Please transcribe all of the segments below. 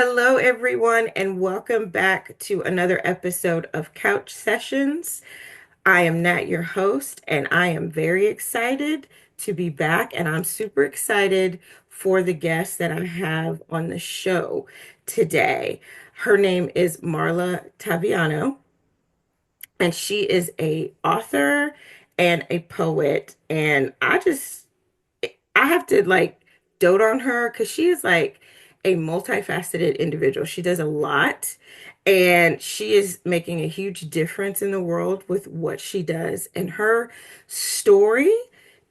Hello, everyone, and welcome back to another episode of Couch Sessions. I am Nat, your host, and I am very excited to be back. And I'm super excited for the guest that I have on the show today. Her name is Marla Taviano, and she is a author and a poet. And I have to like dote on her because she is like a multifaceted individual. She does a lot and she is making a huge difference in the world with what she does. And her story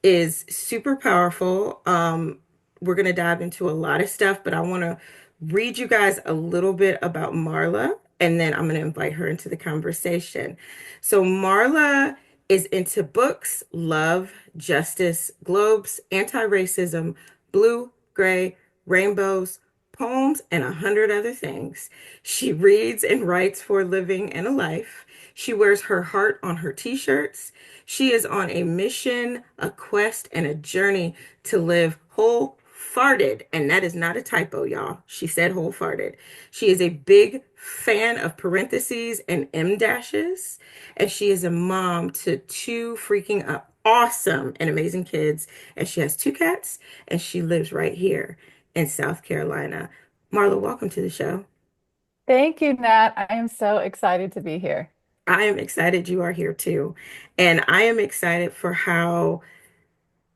is super powerful. We're going to dive into a lot of stuff, but I want to read you guys a little bit about Marla and then I'm going to invite her into the conversation. So, Marla is into books, love, justice, globes, anti-racism, blue, gray, rainbows, poems, and 100 other things. She reads and writes for a living and a life. She wears her heart on her t-shirts. She is on a mission, a quest, and a journey to live whole farted. And that is not a typo, y'all. She said whole farted. She is a big fan of parentheses and M dashes. And she is a mom to two freaking awesome and amazing kids. And she has two cats, and she lives right here in South Carolina. Marla, welcome to the show. Thank you, Nat. I am so excited to be here. I am excited you are here too. And I am excited for how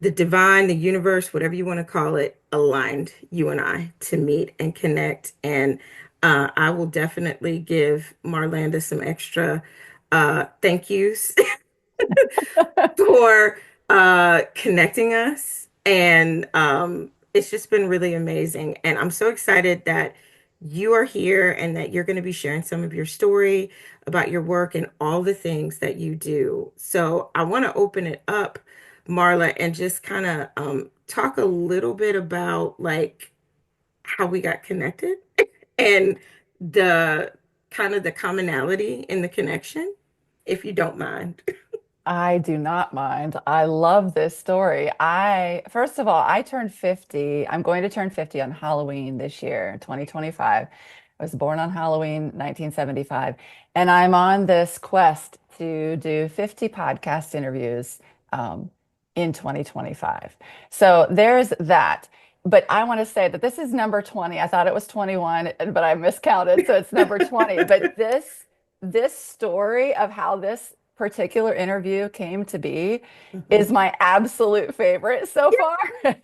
the divine, the universe, whatever you want to call it, aligned you and I to meet and connect. And I will definitely give Marlanda some extra thank yous for connecting us. And it's just been really amazing. And I'm so excited that you are here and that you're going to be sharing some of your story about your work and all the things that you do. So I want to open it up, Marla, and just kind of talk a little bit about like how we got connected and the kind of the commonality in the connection, if you don't mind. I do not mind. I love this story. First of all, I turned 50. I'm going to turn 50 on Halloween this year, 2025. I was born on Halloween, 1975, and I'm on this quest to do 50 podcast interviews um, in 2025. So there's that. But I want to say that this is number 20. I thought it was 21, but I miscounted, so it's number 20. But this story of how this particular interview came to be is Mhm. my absolute favorite so far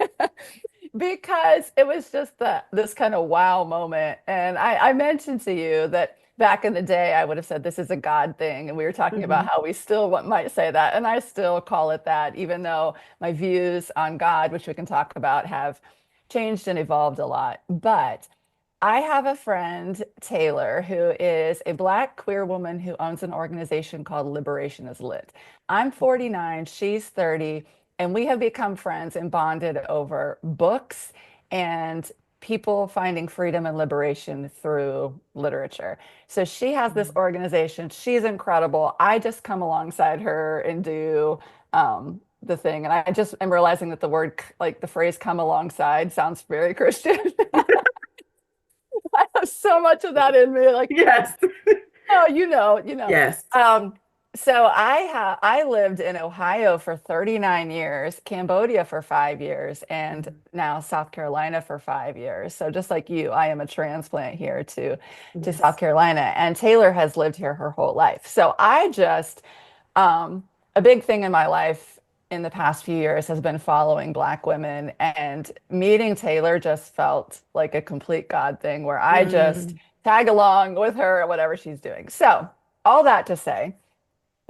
because it was just this kind of wow moment. And I mentioned to you that back in the day, I would have said this is a God thing. And we were talking about Mhm. how we still might say that. And I still call it that, even though my views on God, which we can talk about, have changed and evolved a lot. But I have a friend, Taylor, who is a Black queer woman who owns an organization called Liberation is Lit. I'm 49, she's 30, and we have become friends and bonded over books and people finding freedom and liberation through literature. So she has this Mhm. organization. She's incredible. I just come alongside her and do the thing. And I just am realizing that the word, like the phrase come alongside, sounds very Christian. I have so much of that in me. Like, Yes. oh, you know. Yes. Um, so I lived in Ohio for 39 years, Cambodia for 5 years, and Mhm. now South Carolina for 5 years. So just like you, I am a transplant here to South Yes. Carolina, and Taylor has lived here her whole life. So um, a big thing in my life in the past few years has been following Black women, and meeting Taylor just felt like a complete God thing where I just Mm. tag along with her or whatever she's doing. So, all that to say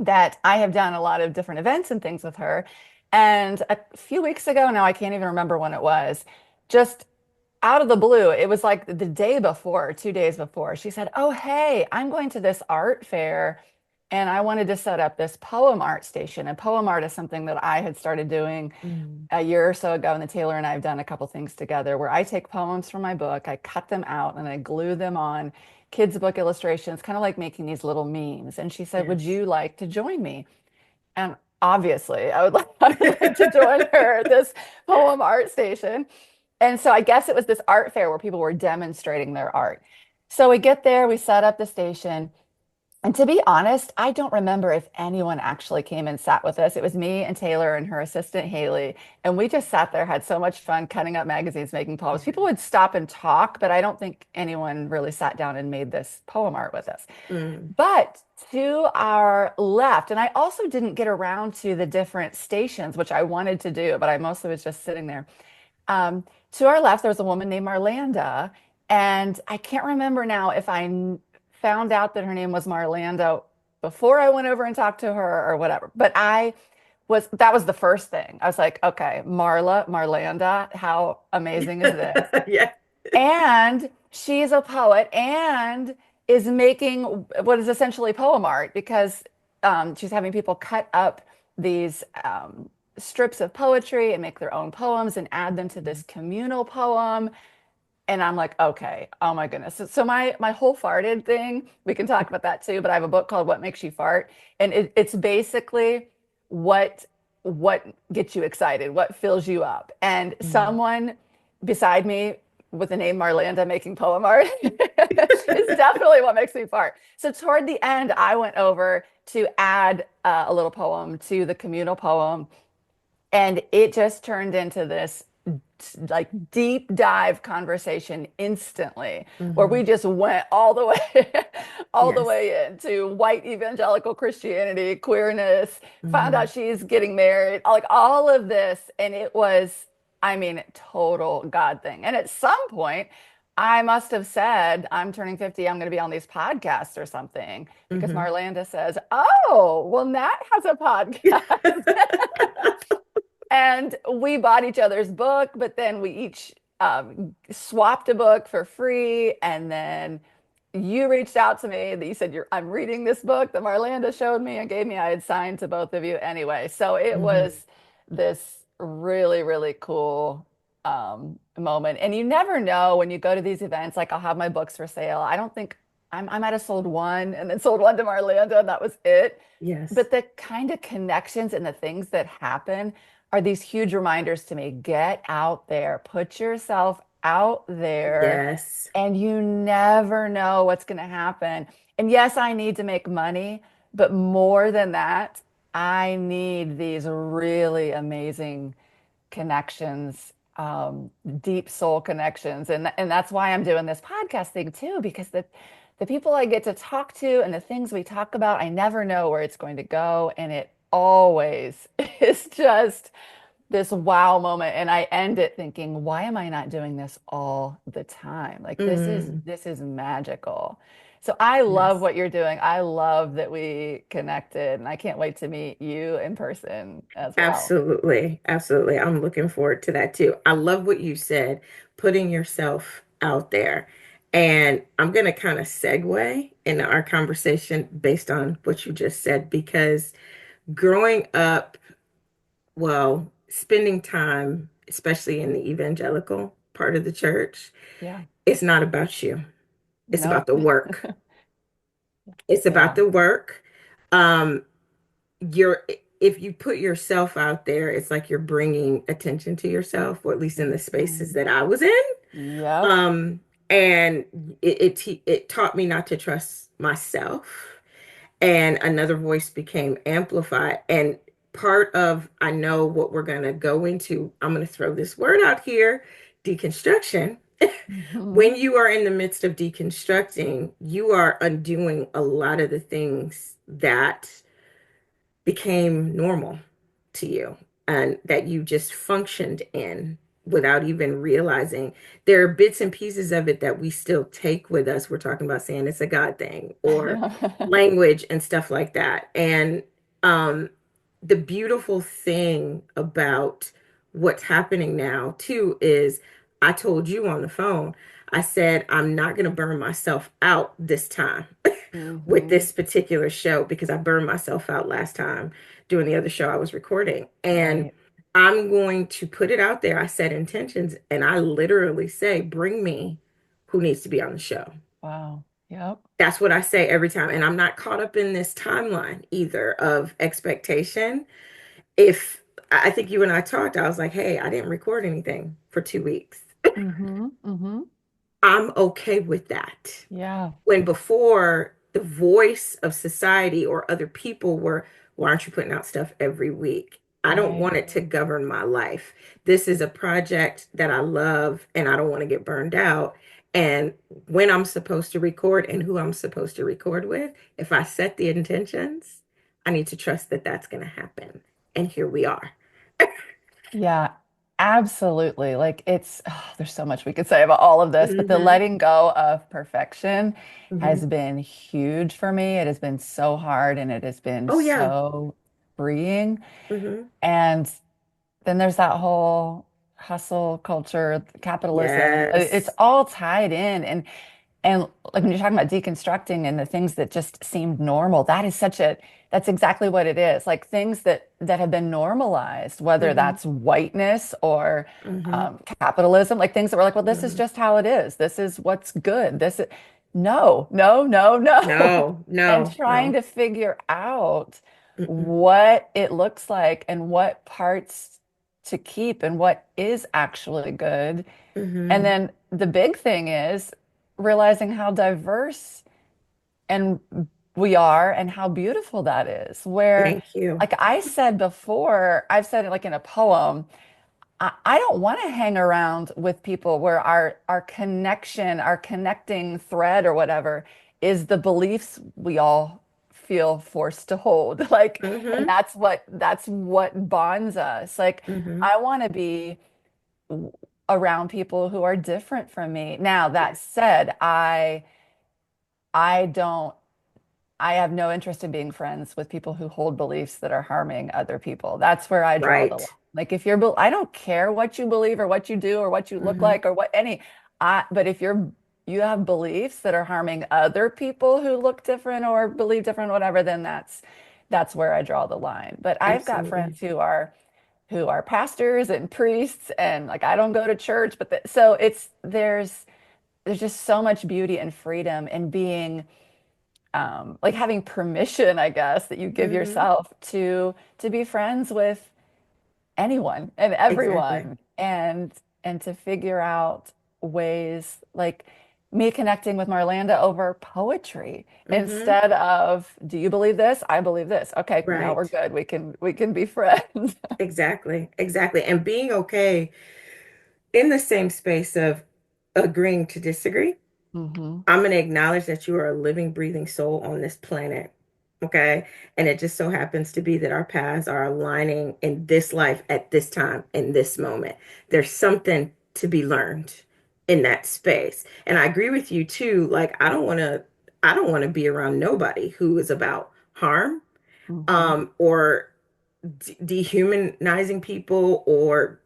that I have done a lot of different events and things with her. And a few weeks ago, now I can't even remember when it was, just out of the blue, it was like the day before, 2 days before, she said, "Oh, hey, I'm going to this art fair and I wanted to set up this poem art station." And poem art is something that I had started doing Mm. a year or so ago. And the Taylor and I have done a couple things together where I take poems from my book, I cut them out, and I glue them on kids' book illustrations, kind of like making these little memes. And she said, "Would Yes. you like to join me?" And obviously, I would like to join her at this poem art station. And so I guess it was this art fair where people were demonstrating their art. So we get there, we set up the station. And to be honest, I don't remember if anyone actually came and sat with us. It was me and Taylor and her assistant Haley, and we just sat there, had so much fun cutting up magazines, making poems. People would stop and talk, but I don't think anyone really sat down and made this poem art with us. Mm, But to our left, and I also didn't get around to the different stations, which I wanted to do, but I mostly was just sitting there. To our left, there was a woman named Marlanda, and I can't remember now if found out that her name was Marlanda before I went over and talked to her or whatever. But that was the first thing. I was like, okay, Marlanda, how amazing is this? yeah. And she's a poet and is making what is essentially poem art because she's having people cut up these strips of poetry and make their own poems and add them to this communal poem. And I'm like, okay, oh my goodness. So my whole farted thing, we can talk about that too, but I have a book called What Makes You Fart. And it's basically what what gets you excited, what fills you up. And Mm. someone beside me with the name Marlanda making poem art is definitely what makes me fart. So toward the end, I went over to add a little poem to the communal poem, and it just turned into this like deep dive conversation instantly where we Mhm. just went all the way all the Yes. way into white evangelical Christianity, queerness, found Hmm. out she's getting married, like all of this. And it was, I mean, total God thing. And at some point, I must have said, I'm turning 50, I'm going to be on these podcasts or something, because Hmm. Marlanda says, oh, well, Nat has a podcast. And we bought each other's book, but then we each swapped a book for free. And then you reached out to me that you said I'm reading this book that Marlanda showed me and gave me. I had signed to both of you anyway. So it Hmm. was this really, really cool moment. And you never know when you go to these events, like I'll have my books for sale. I don't think I might have sold one and then sold one to Marlanda, and that was it. Yes. But the kind of connections and the things that happen are these huge reminders to me. Get out there, put yourself out there, Yes. and you never know what's going to happen. And yes, I need to make money, but more than that, I need these really amazing connections, deep soul connections. And that's why I'm doing this podcast thing too, because the people I get to talk to and the things we talk about, I never know where it's going to go. And it always is just this wow moment. And I end it thinking, why am I not doing this all the time? Like Mm. this is magical. So I love Yes. what you're doing. I love that we connected, and I can't wait to meet you in person as well. Absolutely. Absolutely. I'm looking forward to that too. I love what you said, putting yourself out there. And I'm going to kind of segue into our conversation based on what you just said, because growing up, well, spending time, especially in the evangelical part of the church, Yeah. it's not about you. It's about Nope. the work. It's about Yeah. the work. Um, you're if you put yourself out there, it's like you're bringing attention to yourself, or at least in the spaces Mhm. that I was in. Yep. Um, and it taught me not to trust myself, and another voice became amplified. And part of, I know what we're going to go into, I'm going to throw this word out here, deconstruction. When Mhm. you are in the midst of deconstructing, you are undoing a lot of the things that became normal to you and that you just functioned in without even realizing. There are bits and pieces of it that we still take with us. We're talking about saying it's a God thing, or Yeah. language and stuff like that. And um, the beautiful thing about what's happening now, too, is I told you on the phone, I said, I'm not going to burn myself out this time with Hmm. this particular show because I burned myself out last time doing the other show I was recording. And Right. I'm going to put it out there. I set intentions and I literally say, bring me who needs to be on the show. Wow. Yep. That's what I say every time. And I'm not caught up in this timeline either of expectation. If I think you and I talked, I was like, hey, I didn't record anything for 2 weeks. Mm-hmm. Mm-hmm. I'm okay with that. Yeah. When before the voice of society or other people were, why aren't you putting out stuff every week? I don't Right. want it to govern my life. This is a project that I love and I don't want to get burned out. And when I'm supposed to record and who I'm supposed to record with, if I set the intentions, I need to trust that that's going to happen. And here we are. Yeah, absolutely. Like it's, oh, there's so much we could say about all of this, but the Hmm. letting go of perfection Hmm. has been huge for me. It has been so hard and it has been Oh, yeah. so freeing. Hmm. And then there's that whole hustle culture, capitalism. It's Yes. all tied in. And like when you're talking about deconstructing and the things that just seemed normal, that's exactly what it is. Like things that have been normalized, whether Hmm. that's whiteness or Hmm. capitalism, like things that were like, well, this is Hmm. just how it is. This is what's good. This is no, no, no, no. No, And no, trying no. to figure out Mm-mm. what it looks like and what parts to keep and what is actually good. And Hmm. then the big thing is realizing how diverse and we are and how beautiful that is. Where, Thank you. like I said before, I've said it like in a poem, I don't want to hang around with people where our connection, our connecting thread or whatever is the beliefs we all feel forced to hold. Like, and Hmm. that's what bonds us. Like, Hmm. I want to be around people who are different from me. Now, that Yes. said, I don't I have no interest in being friends with people who hold beliefs that are harming other people. That's where I draw the line. Right. Like if I don't care what you believe or what you do or what you look Hmm. like or but if you have beliefs that are harming other people who look different or believe different, whatever, then that's where I draw the line. But I've got Absolutely. friends who are pastors and priests and like I don't go to church, but so there's just so much beauty and freedom in being like having permission, I guess, that you give Hmm. yourself to be friends with anyone and Exactly. everyone and to figure out ways like me connecting with Marlanda over poetry Hmm. instead of do you believe this? I believe this. Okay, now we're Right. good. We can be friends. Exactly. Exactly. And being okay in the same space of agreeing to disagree. Hmm. I'm going to acknowledge that you are a living, breathing soul on this planet. Okay. And it just so happens to be that our paths are aligning in this life at this time, in this moment. There's something to be learned in that space. And I agree with you too. Like, I don't want to be around nobody who is about harm, Hmm. or dehumanizing people or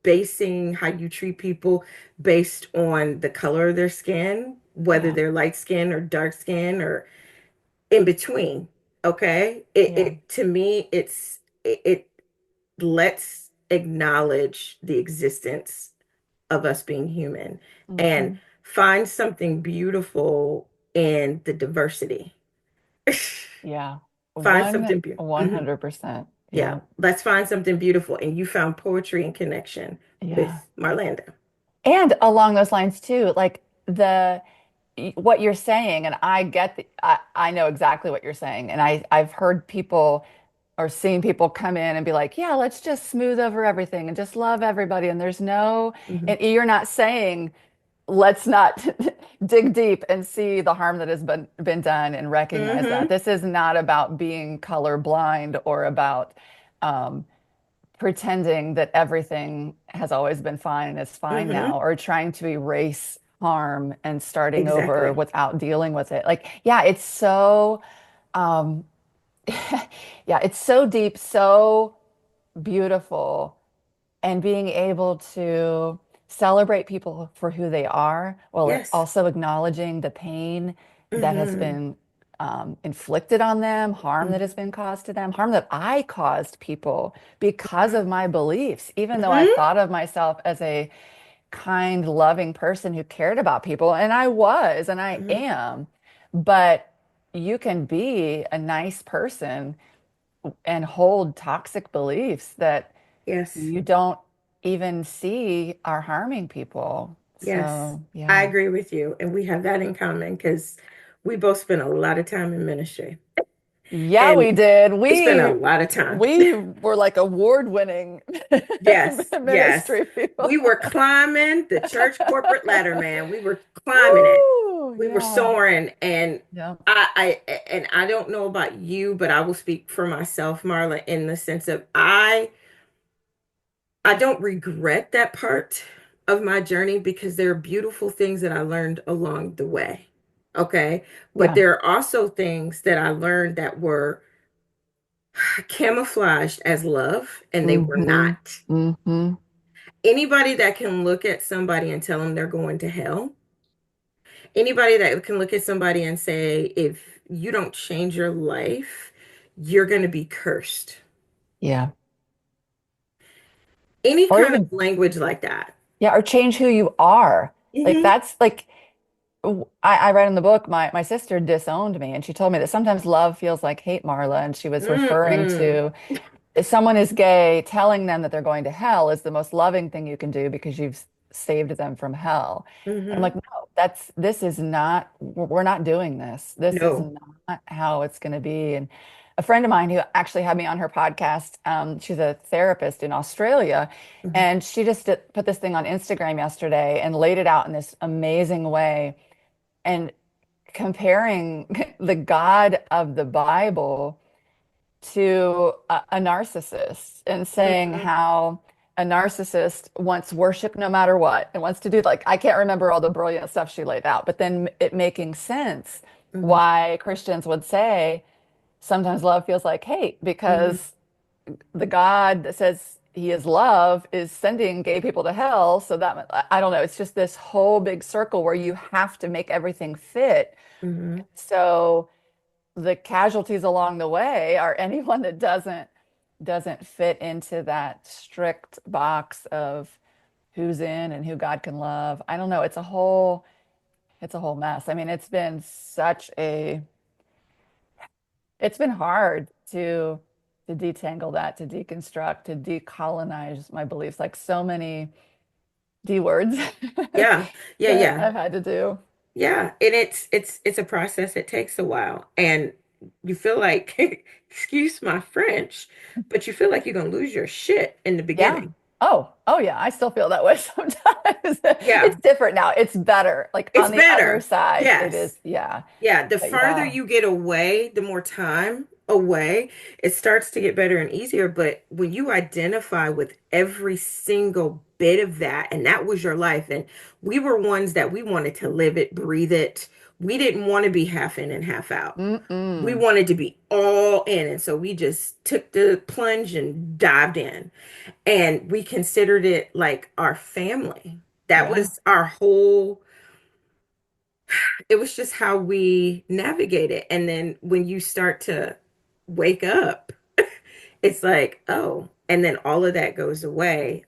basing how you treat people based on the color of their skin, whether Yeah. they're light skin or dark skin or in between. Okay. Yeah. To me, it lets acknowledge the existence of us being human and Hmm. find something beautiful in the diversity. Yeah. Find One something beautiful. 100%. Yeah, Yeah. let's find something beautiful. And you found poetry and connection Yeah. with Marlanda. And along those lines too, like what you're saying, and I know exactly what you're saying. And I've heard people or seen people come in and be like, yeah, let's just smooth over everything and just love everybody. And Hmm. and you're not saying let's not dig deep and see the harm that has been done and recognize that. Hmm. This is not about being color blind or about um, pretending that everything has always been fine and is fine Hmm. now, or trying to erase harm and starting over Exactly. without dealing with it. Like, yeah, it's so, um, yeah, it's so deep, so beautiful, and being able to celebrate people for who they are, while Yes. also acknowledging the pain that has Hmm. been inflicted on them, harm that has Hmm. been caused to them, harm that I caused people because of my beliefs, even though I Hmm. thought of myself as a kind, loving person who cared about people, and I was, and I Hmm. am. But you can be a nice person and hold toxic beliefs that Yes. you don't. even see are harming people. Yes, So, I yeah. agree with you. And we have that in common because we both spent a lot of time in ministry. Yeah, And we did. we spent a lot of time. We were like award-winning Yes, yes. ministry people. We were climbing the church corporate ladder, man. We were climbing it. Woo! We were Yeah. soaring. And Yeah. I don't know about you, but I will speak for myself, Marla, in the sense of I don't regret that part of my journey because there are beautiful things that I learned along the way. Okay. But Yeah. there are also things that I learned that were camouflaged as love and they were Mm-hmm. not. Mm-hmm. Anybody that can look at somebody and tell them they're going to hell, anybody that can look at somebody and say, if you don't change your life, you're going to be cursed. Yeah. Any Or kind of even, language like that. yeah, or change who you are. Like Hmm. that's like I read in the book, my sister disowned me and she told me that sometimes love feels like hate, Marla. And she was referring Mm-mm. to if someone is gay, telling them that they're going to hell is the most loving thing you can do because you've saved them from hell. And I'm Hmm. like, no, this is not, we're not doing this. This is No. not how it's going to be. And a friend of mine who actually had me on her podcast, she's a therapist in Australia, Hmm. and she just put this thing on Instagram yesterday and laid it out in this amazing way. And comparing the God of the Bible to a narcissist and saying Hmm. how a narcissist wants worship no matter what and wants to do like I can't remember all the brilliant stuff she laid out, but then it making sense Hmm. why Christians would say sometimes love feels like hate Hmm. because the God that says he is love is sending gay people to hell. So that I don't know, it's just this whole big circle where you have to make everything fit. Hmm. So the casualties along the way are anyone that doesn't fit into that strict box of who's in and who God can love. I don't know. It's a whole mess. I mean, it's been hard to detangle that, to deconstruct, to decolonize my beliefs, like so many D words Yeah. Yeah. that Yeah. I've had to do. Yeah. And it's a process. It takes a while. And you feel like, excuse my French, but you feel like you're gonna lose your shit in the Yeah. beginning. Oh yeah. I still feel that way sometimes. It's Yeah. different now. It's better. Like It's on the other better. side, it Yes. is. Yeah. Yeah, the But farther yeah. you get away, the more time away, it starts to get better and easier. But when you identify with every single bit of that, and that was your life, and we were ones that we wanted to live it, breathe it. We didn't want to be half in and half out. We Mm-mm. wanted to be all in. And so we just took the plunge and dived in. And we considered it like our family. That Yeah. was our whole, it was just how we navigate it. And then when you start to wake up, it's like, oh, and then all of that goes away.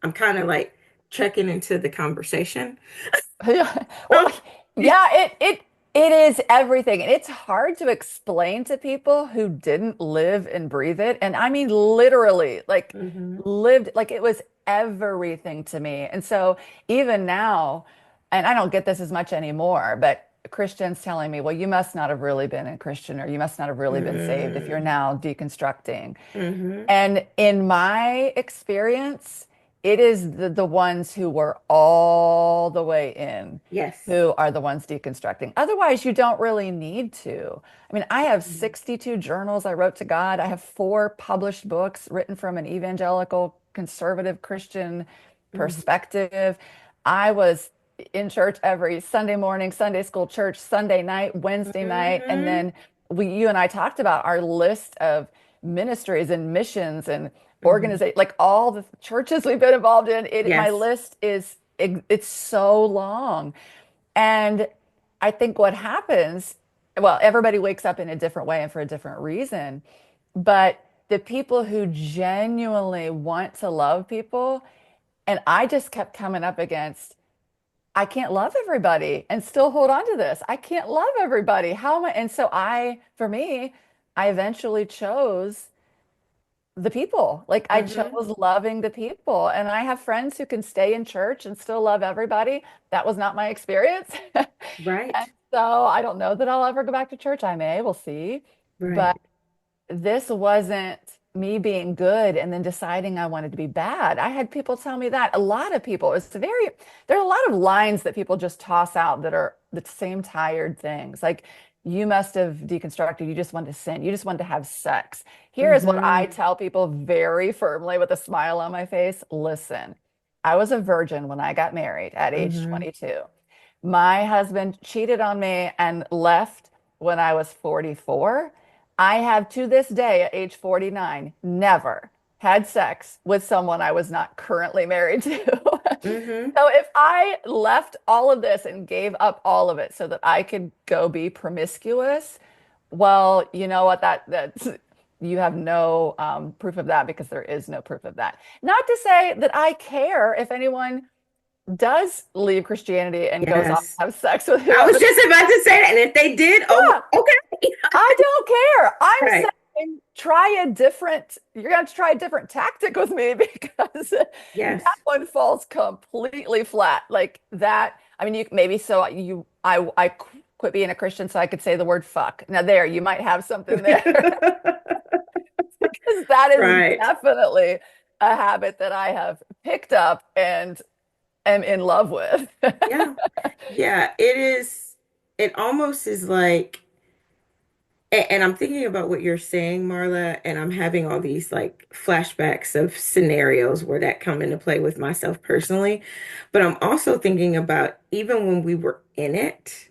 I'm kind of like checking into the conversation. Yeah. Well, Um, yeah, it is everything. And it's hard to explain to people who didn't live and breathe it. And I mean literally, like mhm, lived like it was everything to me. And so even now, and I don't get this as much anymore, but Christians telling me, well, you must not have really been a Christian or you must not have really been saved if you're mm, now deconstructing. mhm. And in my experience, it is the ones who were all the way in Yes. who are the ones deconstructing. Otherwise, you don't really need to. I mean, I have Mhm, 62 journals I wrote to God. I have 4 published books written from an evangelical, conservative Christian mhm, perspective. I was in church every Sunday morning, Sunday school church, Sunday night, Wednesday night, and mhm, then you and I talked about our list of ministries and missions and mhm. organization, like all the churches we've been involved in. My Yes. list is it's so long. And I think what happens, well, everybody wakes up in a different way and for a different reason, but the people who genuinely want to love people, and I just kept coming up against, I can't love everybody and still hold on to this. I can't love everybody. How am I? And so for me, I eventually chose the people. Like I Mm-hmm. chose loving the people. And I have friends who can stay in church and still love everybody. That was not my experience. And Right. so I don't know that I'll ever go back to church. I may, we'll see. But Right. this wasn't me being good and then deciding I wanted to be bad. I had people tell me that. A lot of people, there are a lot of lines that people just toss out that are the same tired things. Like, you must have deconstructed. You just wanted to sin. You just wanted to have sex. Here is what I Mm-hmm. tell people very firmly with a smile on my face. Listen, I was a virgin when I got married at age Mm-hmm. 22. My husband cheated on me and left when I was 44. I have to this day at age 49 never had sex with someone I was not currently married to. Mm-hmm. So if I left all of this and gave up all of it so that I could go be promiscuous, well, you know what? That's you have no proof of that because there is no proof of that. Not to say that I care if anyone does leave Christianity and goes off Yes. and have sex with I was whoever. just about to say that. And if they did, oh, Yeah, okay. I don't care. I'm Right. saying you're going to have to try a different tactic with me because that Yes. one falls completely flat. Like that. I mean, I quit being a Christian so I could say the word fuck. Now there, you might have something there because that is Right. definitely a habit that I have picked up and am in love with. Yeah. Yeah. It is, it almost is like, and I'm thinking about what you're saying, Marla, and I'm having all these like flashbacks of scenarios where that come into play with myself personally. But I'm also thinking about even when we were in it,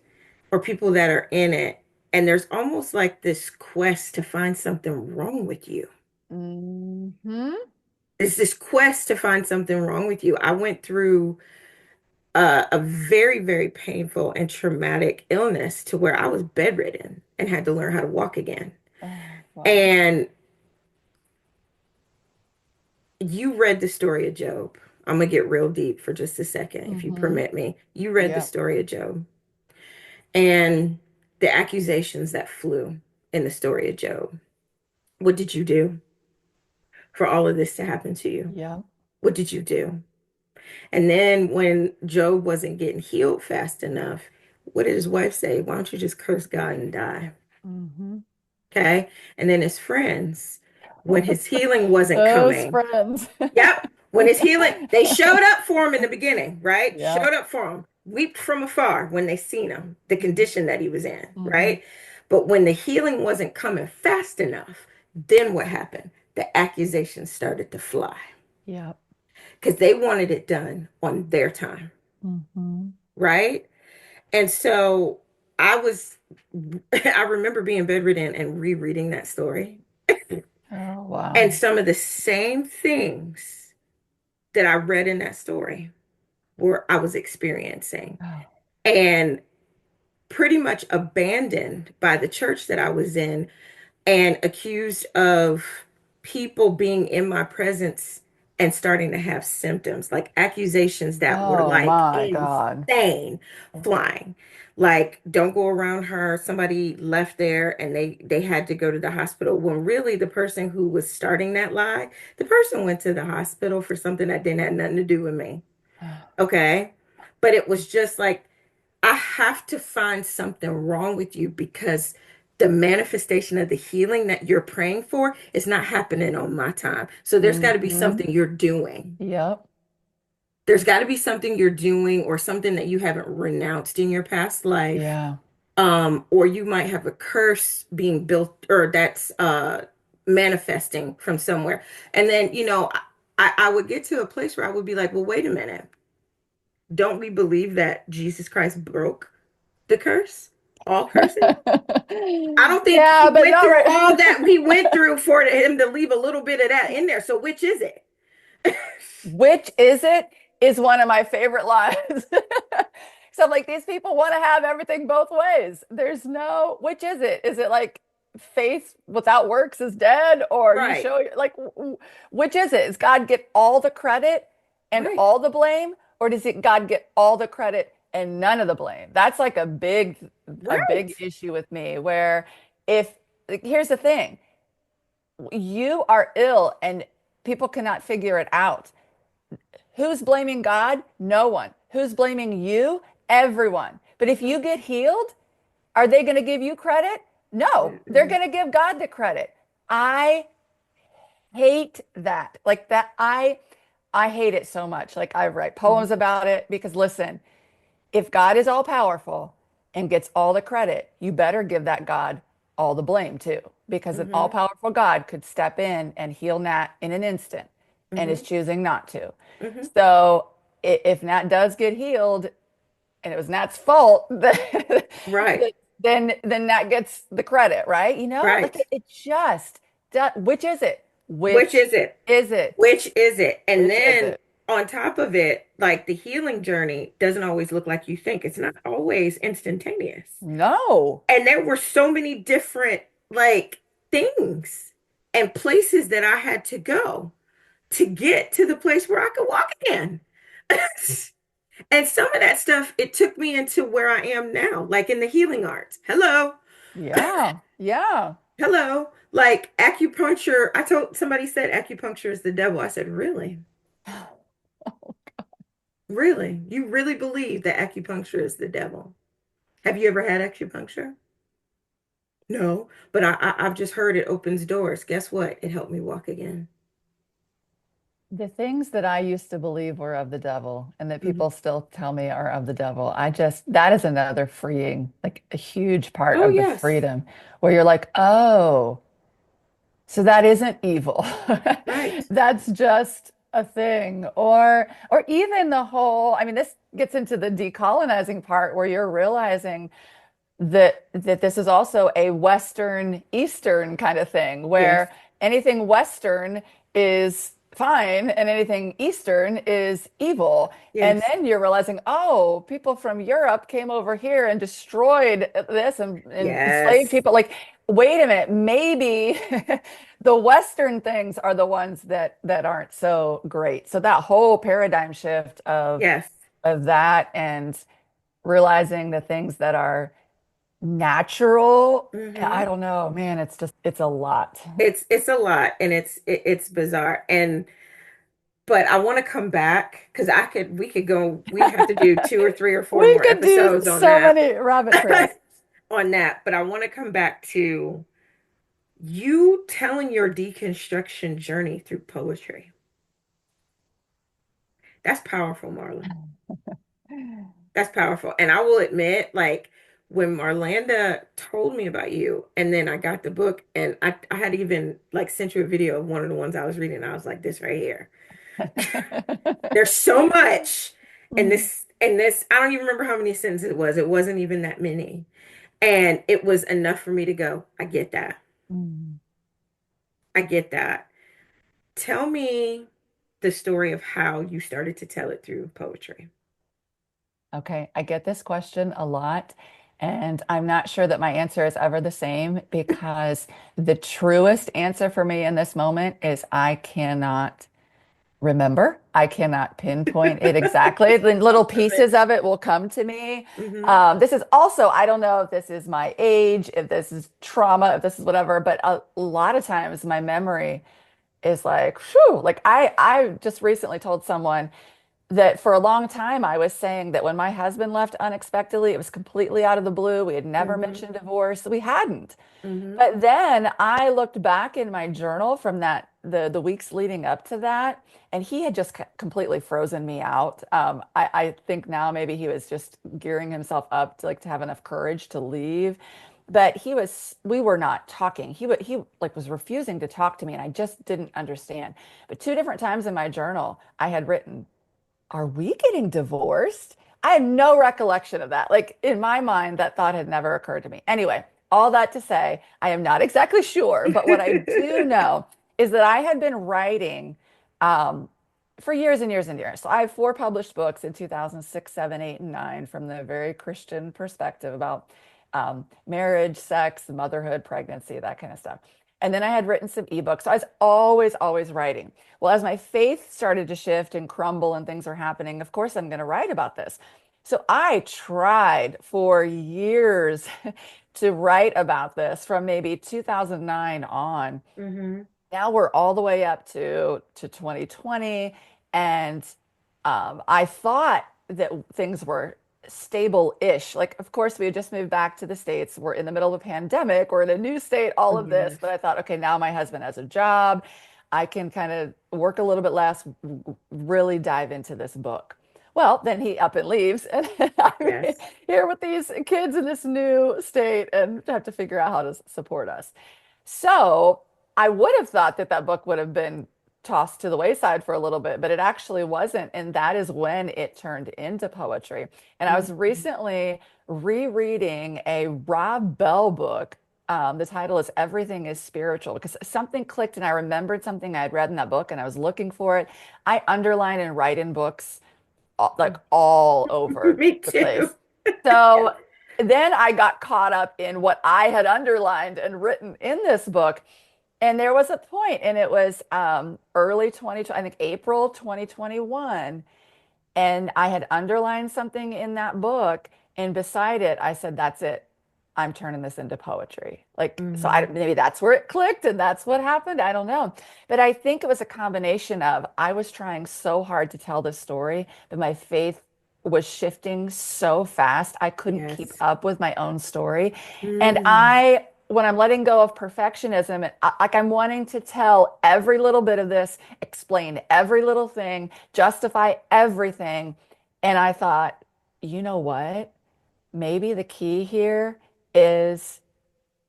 or people that are in it, and there's almost like this quest to find something wrong with you. Hmm. It's this quest to find something wrong with you. I went through a very, very painful and traumatic illness to where I was bedridden and had to learn how to walk again. Oh, wow. And you read the story of Job. I'm gonna get real deep for just a second, if you Hmm. permit me. You read the Yeah. story of Job and the accusations that flew in the story of Job. What did you do for all of this to happen to you? Yeah. What did you do? And then when Job wasn't getting healed fast enough, what did his wife say? Why don't you just curse God and die? Hmm. Okay. And then his friends, when his healing wasn't Those coming, friends. yep. When his healing, they showed up for him in the beginning, right? Yeah. Showed up for him, wept from afar when they seen him, the condition that he was in, Hmm. right? But when the healing wasn't coming fast enough, then what happened? The accusations started to fly Yeah. because they wanted it done on their time, Hmm. right? And so I was, I remember being bedridden and rereading that story. Oh, And wow. some of the same things that I read in that story were I was experiencing. Oh. And pretty much abandoned by the church that I was in and accused of people being in my presence and starting to have symptoms, like accusations that were Oh like my God. insane flying. Like, don't go around her. Somebody left there and they had to go to the hospital. When really the person who was starting that lie, the person went to the hospital for something that didn't have nothing to do with me. Okay. But it was just like I have to find something wrong with you because the manifestation of the healing that you're praying for is not happening on my time. So there's got to be Hmm. something you're doing. Yep. There's got to be something you're doing or something that you haven't renounced in your past life. Yeah. Or you might have a curse being built or that's manifesting from somewhere. And then, I would get to a place where I would be like, well, wait a minute. Don't we believe that Jesus Christ broke the curse? All curses? I don't think he Yeah, but went not through right. all that we went through for him to leave a little bit of that in there. So which is it? Which is it? Is one of my favorite lines. So I'm like, these people want to have everything both ways. There's no, which is it? Is it like faith without works is dead? Or you Right, show, like, which is it? Does God get all the credit and right, all the blame? Or does it God get all the credit and none of the blame? That's like a right. big issue with me where if, like, here's the thing. You are ill and people cannot figure it out. Who's blaming God? No one. Who's blaming you? Everyone. But if Hmm. you get healed, are they going to give you credit? No, they're Mm-mm. going to give God the credit. I hate that. Like that I hate it so much. Like I write poems about it because listen, if God is all powerful and gets all the credit, you better give that God all the blame too. Because an all Hmm. powerful God could step in and heal Nat in an instant and is Hmm. choosing not to. Hmm. So if Nat does get healed and it was Nat's fault, Right. then Nat gets the credit, right? You know, like Right. it just, which is it? Which Which is it? is it? Which is it? And Which is then it? on top of it, like the healing journey doesn't always look like you think. It's not always instantaneous. No. And there were so many different like things and places that I had to go to get to the place where I could walk again. And some of that stuff, it took me into where I am now, like in the healing arts. Hello. Yeah. Yeah. Hello. Like acupuncture. I told somebody said acupuncture is the devil. I said, really? Really? You really believe that acupuncture is the devil? Have you ever had acupuncture? No, but I've just heard it opens doors. Guess what? It helped me walk again. The things that I used to believe were of the devil and that Mhm. people still tell me are of the devil, that is another freeing, like a huge part Oh, of the yes. freedom where you're like, oh, so that isn't evil. Right. That's just a thing. Or even the whole, I mean, this gets into the decolonizing part where you're realizing that this is also a Western Eastern kind of thing Yes. where anything Western is fine and anything Eastern is evil. And Yes. then you're realizing, oh, people from Europe came over here and destroyed this and enslaved Yes. people. Like, wait a minute, maybe the Western things are the ones that aren't so great. So that whole paradigm shift Yes. of that and realizing the things that are natural. I Hmm. don't know, man, it's a lot. It's a lot and it's bizarre. And but I want to come back because I could we could go we'd have to do two or three or four We more could do episodes on so that. many rabbit trails. On that, but I want to come back to you telling your deconstruction journey through poetry. That's powerful, Marla. That's powerful. And I will admit, like, when Marlanda told me about you, and then I got the book, and I had even like sent you a video of one of the ones I was reading. And I was like, this right here. There's so much. And this, I don't even remember how many sentences it was. It wasn't even that many. And it was enough for me to go, I get that. Mm. I get that. Tell me the story of how you started to tell it through poetry. Okay, I get this question a lot, and I'm not sure that my answer is ever the same because the truest answer for me in this moment is I cannot remember. I cannot pinpoint it exactly. The little pieces of it will come to me. Mm-hmm. This is also, I don't know if this is my age, if this is trauma, if this is whatever, but a lot of times my memory is like, whew, like I just recently told someone that for a long time I was saying that when my husband left unexpectedly, it was completely out of the blue. We had never Mm-hmm. mentioned divorce. We hadn't. Mm-hmm. But then I looked back in my journal from the weeks leading up to that, and he had just completely frozen me out. I think now maybe he was just gearing himself up to like to have enough courage to leave. But we were not talking. He like was refusing to talk to me, and I just didn't understand. But two different times in my journal, I had written, are we getting divorced? I had no recollection of that. Like in my mind, that thought had never occurred to me. Anyway, all that to say, I am not exactly sure, but what I do know is that I had been writing um, for years and years and years. So I have four published books in 2006, 7, 8, and 9 from the very Christian perspective about marriage, sex, motherhood, pregnancy, that kind of stuff. And then I had written some ebooks. So I was always, always writing. Well, as my faith started to shift and crumble and things are happening, of course, I'm going to write about this. So I tried for years to write about this from maybe 2009 on. Mm-hmm. Now we're all the way up to 2020, and I thought that things were stable-ish. Like, of course, we had just moved back to the States. We're in the middle of a pandemic. We're in a new state, all of this. But Yes. I thought, okay, now my husband has a job. I can kind of work a little bit less, really dive into this book. Well, then he up and leaves, and I'm Yes. here with these kids in this new state and have to figure out how to support us. So I would have thought that that book would have been tossed to the wayside for a little bit, but it actually wasn't. And that is when it turned into poetry. And I was Mm-hmm. recently rereading a Rob Bell book. The title is Everything is Spiritual because something clicked and I remembered something I had read in that book and I was looking for it. I underline and write in books like all over Me the too. place. So then I got caught up in what I had underlined and written in this book. And there was a point, and it was early 2020, I think April 2021. And I had underlined something in that book, and beside it, I said, "That's it. I'm turning this into poetry." Like, so I Mm-hmm. maybe that's where it clicked, and that's what happened. I don't know, but I think it was a combination of I was trying so hard to tell this story, but my faith was shifting so fast I couldn't keep Yes. up with my own story, and Mm. when I'm letting go of perfectionism, like I'm wanting to tell every little bit of this, explain every little thing, justify everything. And I thought, you know what? Maybe the key here is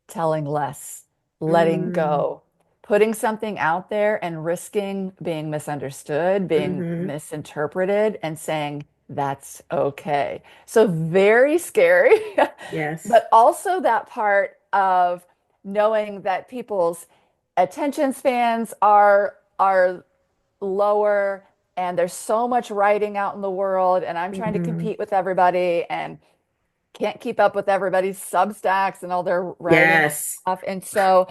telling less, letting Mm. go, putting something out there and risking being misunderstood, being Mm-hmm. misinterpreted, and saying, that's okay. So very scary, Yes. but also that part of knowing that people's attention spans are lower and there's so much writing out in the world and I'm trying to Mm-hmm. compete with everybody and can't keep up with everybody's Substacks and all their writing Yes. stuff. And so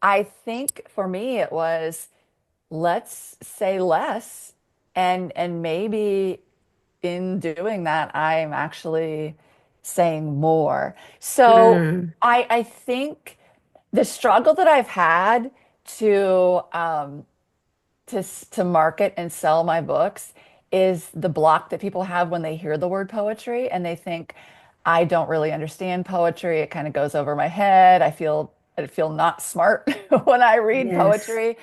I think for me it was let's say less and maybe in doing that I'm actually saying more. So Mm. I think the struggle that I've had to to market and sell my books is the block that people have when they hear the word poetry and they think I don't really understand poetry. It kind of goes over my head. I feel not smart when I read Yes. poetry.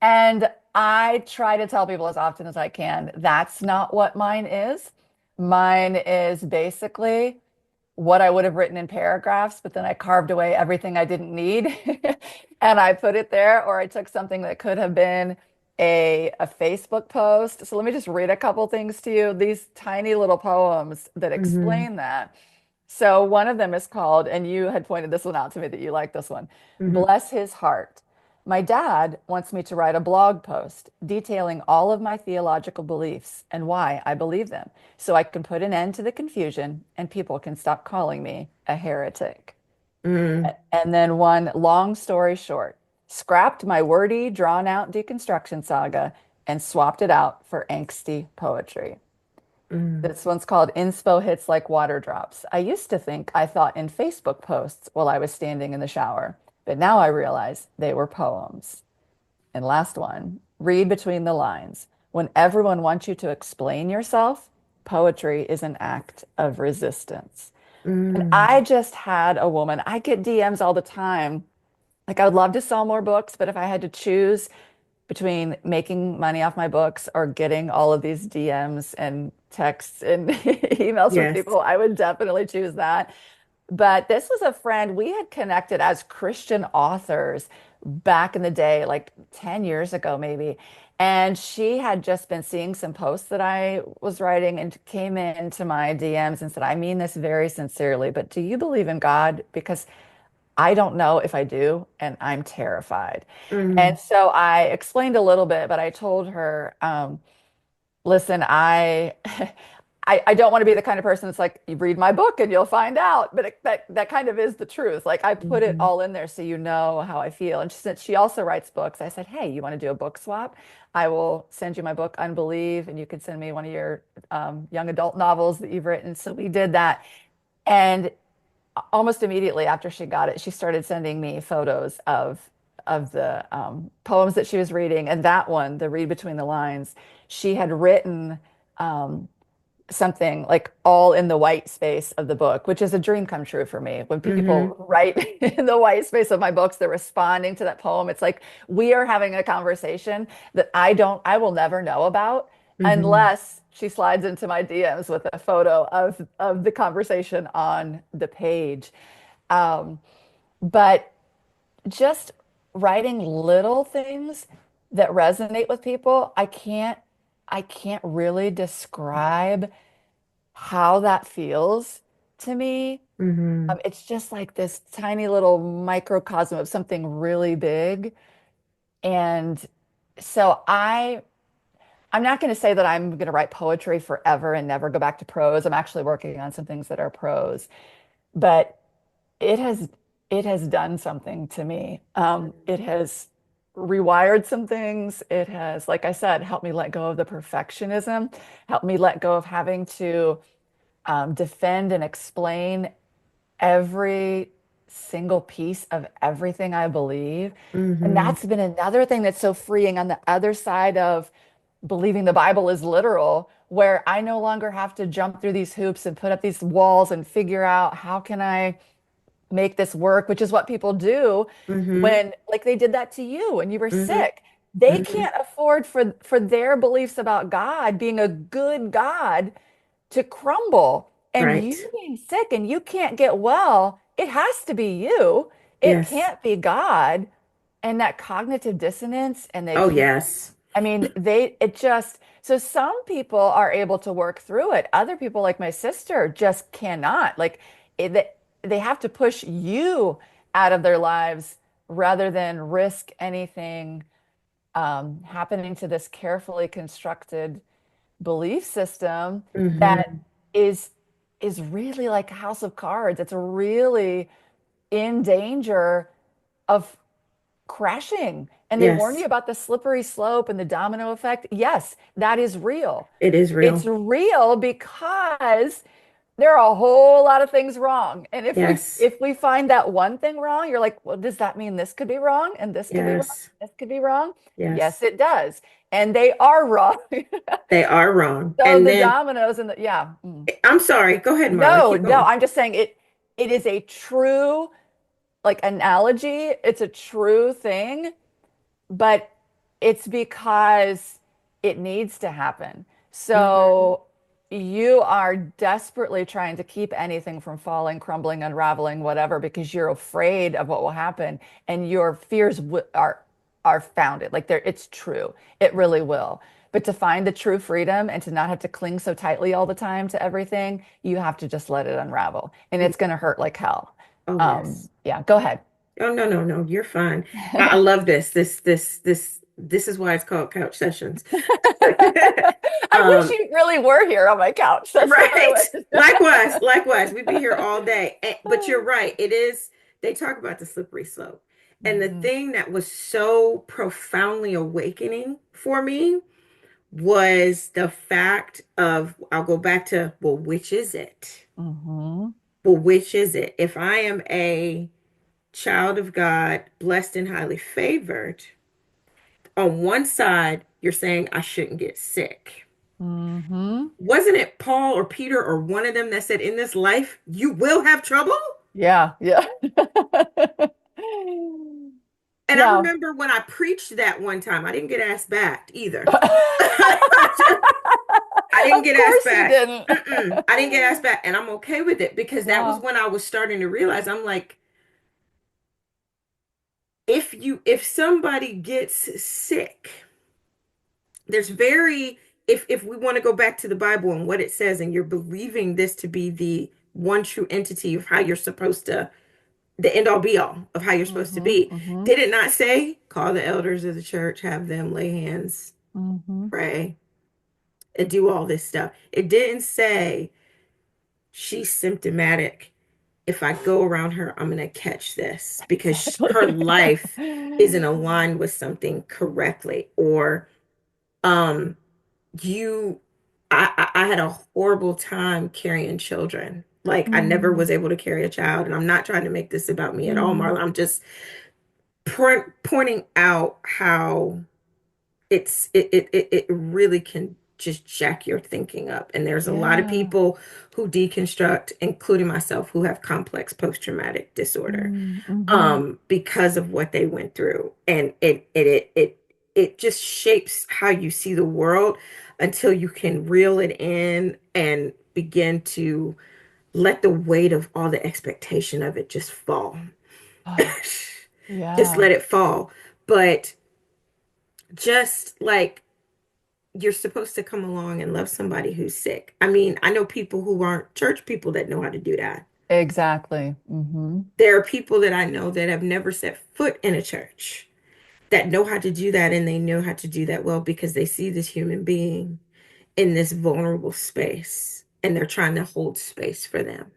And I try to tell people as often as I can, that's not what mine is. Mine is basically what I would have written in paragraphs, but then I carved away everything I didn't need and I put it there, or I took something that could have been a Facebook post. So let me just read a couple things to you. These tiny little poems that Mm-hmm. explain that. So one of them is called, and you had pointed this one out to me that you like this one, Mm-hmm. Bless His Heart. My dad wants me to write a blog post detailing all of my theological beliefs and why I believe them, so I can put an end to the confusion and people can stop calling me a heretic. Mm. And then one long story short, scrapped my wordy, drawn out deconstruction saga and swapped it out for angsty poetry. Mm. This one's called Inspo Hits Like Water Drops. I used to think I thought in Facebook posts while I was standing in the shower, but now I realize they were poems. And last one, read between the lines. When everyone wants you to explain yourself, poetry is an act of resistance. And I Mm. just had a woman, I get DMs all the time. Like, I would love to sell more books, but if I had to choose between making money off my books or getting all of these DMs and texts and emails from Yes. people, I would definitely choose that. But this was a friend we had connected as Christian authors back in the day, like 10 years ago, maybe. And she had just been seeing some posts that I was writing and came into my DMs and said, I mean this very sincerely, but do you believe in God? Because I don't know if I do, and I'm terrified. Mm. And so I explained a little bit, but I told her, listen, I don't want to be the kind of person that's like, you read my book and you'll find out. But that kind of is the truth. Like I put it Mm-hmm. all in there so you know how I feel. And since she also writes books, I said, hey, you want to do a book swap? I will send you my book, Unbelieve, and you can send me one of your young adult novels that you've written. So we did that. And almost immediately after she got it, she started sending me photos of the poems that she was reading. And that one, the Read Between the Lines, she had written um, something like all in the white space of the book, which is a dream come true for me. When Mm-hmm. people write in the white space of my books, they're responding to that poem. It's like we are having a conversation that I will never know about Mm-hmm. unless she slides into my DMs with a photo of the conversation on the page. Um, but just writing little things that resonate with people, I can't really describe how that feels to me. Mm-hmm. It's just like this tiny little microcosm of something really big. And so I'm not going to say that I'm going to write poetry forever and never go back to prose. I'm actually working on some things that are prose, but it has it has done something to me. It has rewired some things. It has, like I said, helped me let go of the perfectionism, helped me let go of having to defend and explain every single piece of everything I believe. And Mm-hmm. that's been another thing that's so freeing on the other side of believing the Bible is literal, where I no longer have to jump through these hoops and put up these walls and figure out how can I make this work, which is what people do Mm-hmm. when, like, they did that to you when you were Mm-hmm. sick. They Mm-hmm. can't afford for their beliefs about God being a good God to crumble. And Right. you being sick and you can't get well, it has to be you. It Yes. can't be God. And that cognitive dissonance, and they Oh, can't, yes. I mean, it just, so some people are able to work through it. Other people, like my sister, just cannot. Like, they have to push you out of their lives rather than risk anything happening to this carefully constructed belief system that Mm-hmm. is is really like a house of cards. It's really in danger of crashing. And they warn you Yes. about the slippery slope and the domino effect. Yes, that is real. It is It's real. real because there are a whole lot of things wrong. And Yes. if we find that one thing wrong, you're like, well, does that mean this could be wrong? And this could be wrong? Yes. This could be wrong? Yes, Yes. it does. And they are wrong. They are wrong. So And the then dominoes and the yeah. Mm. I'm sorry. Go ahead, Marla. No, Keep no, going. I'm just saying it is a true like analogy. It's a true thing, but it's because it needs to happen. Mm-hmm. So you are desperately trying to keep anything from falling, crumbling, unraveling, whatever, because you're afraid of what will happen, and your fears are founded. Like they're, it's true. It really will. But to find the true freedom and to not have to cling so tightly all the time to everything, you have to just let it unravel, and it's going to hurt like hell. Oh, yes. Yeah, go ahead. Oh, no, no, no. You're fine. I love this. This is why it's called couch sessions. I wish Um, you really were here on my couch. That's what I right. wish. Likewise, likewise. We'd be here all day. But you're right. It is, they talk about the slippery slope. And the Mhm, thing that was so profoundly awakening for me was the fact of, I'll go back to, well, which is it? mhm, Well, which is it? If I am a child of God, blessed and highly favored, on one side, you're saying I shouldn't get sick. mhm. Wasn't it Paul or Peter or one of them that said, in this life, you will have trouble? Yeah, yeah. And I Yeah. remember when I preached that one time, I didn't get asked back either. I didn't Of get asked course you back. didn't. I didn't get asked back. And I'm okay with it because that was Yeah. when I was starting to realize I'm like, if somebody gets sick, there's very if we want to go back to the Bible and what it says, and you're believing this to be the one true entity of how you're supposed to, the end all be all of how you're supposed to Mhm, be, mhm, did it not say call the elders of the church, have them lay hands, mhm. pray, and do all this stuff? It didn't say she's symptomatic. If I go around her, I'm going to catch this because her Exactly. life isn't aligned with something correctly, or um you I had a horrible time carrying children. Like I never Mm, was able to carry a child, and I'm not trying to make this about me at all, mm, Marla. I'm just pointing out how it really can just jack your thinking up. And there's a lot of yeah. people who deconstruct, including myself, who have complex post-traumatic disorder Mm, hmm. because of what they went through. And it just shapes how you see the world until you can reel it in and begin to let the weight of all the expectation of it just fall. Oh, Just yeah. let it fall. But just like you're supposed to come along and love somebody who's sick. I mean, I know people who aren't church people that know how to do that. Exactly. Hmm. There are people that I know that have never set foot in a church that know how to do that, and they know how to do that well because they see this human being in this vulnerable space and they're trying to hold space for them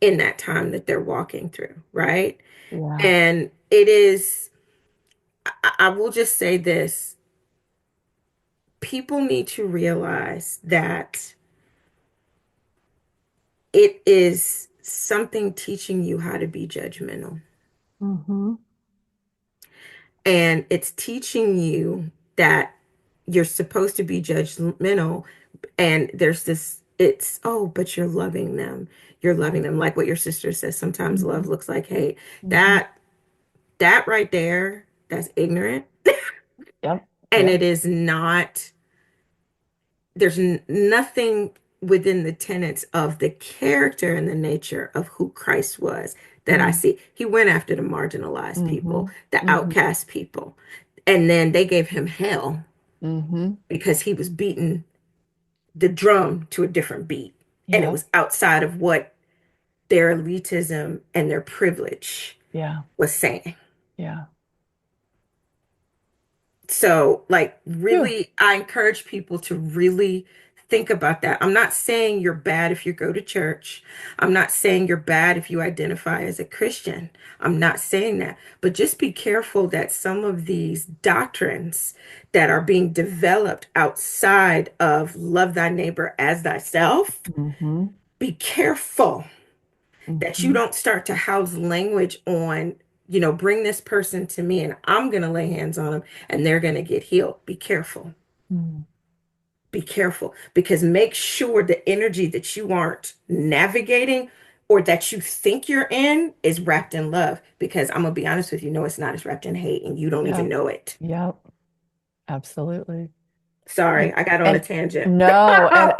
in that time that they're walking through, right? Yeah. And it is, I will just say this, people need to realize that it is something teaching you how to be judgmental. Hmm. And it's teaching you that you're supposed to be judgmental. And there's this, it's, oh, but you're loving them. You're Right. loving them. Like what your sister says, sometimes love Hmm. looks like hate. Hmm. That, that right there, that's ignorant. Yep. And Yep. it is not, there's nothing within the tenets of the character and the nature of who Christ was that I see. He went after the marginalized Mm-hmm. people, the Hmm. outcast people. And then they gave him hell Hmm. because he was beating the drum to a different beat. And it Yep. was outside of what their elitism and their privilege Yeah. was saying. Yeah. So, like, Phew. really, I encourage people to really think about that. I'm not saying you're bad if you go to church. I'm not saying you're bad if you identify as a Christian. I'm not saying that. But just be careful that some of these doctrines that are being developed outside of love thy neighbor as thyself, Hmm. be careful that you Hmm. don't start to house language on, bring this person to me and I'm going to lay hands on them and they're going to get healed. Be careful. Hmm. Be careful because make sure the energy that you aren't navigating or that you think you're in is wrapped in love. Because I'm going to be honest with you, no, it's not. It's wrapped in hate and you don't even Yep. know it. Yep. Absolutely. And Sorry, I got on a and tangent. no, and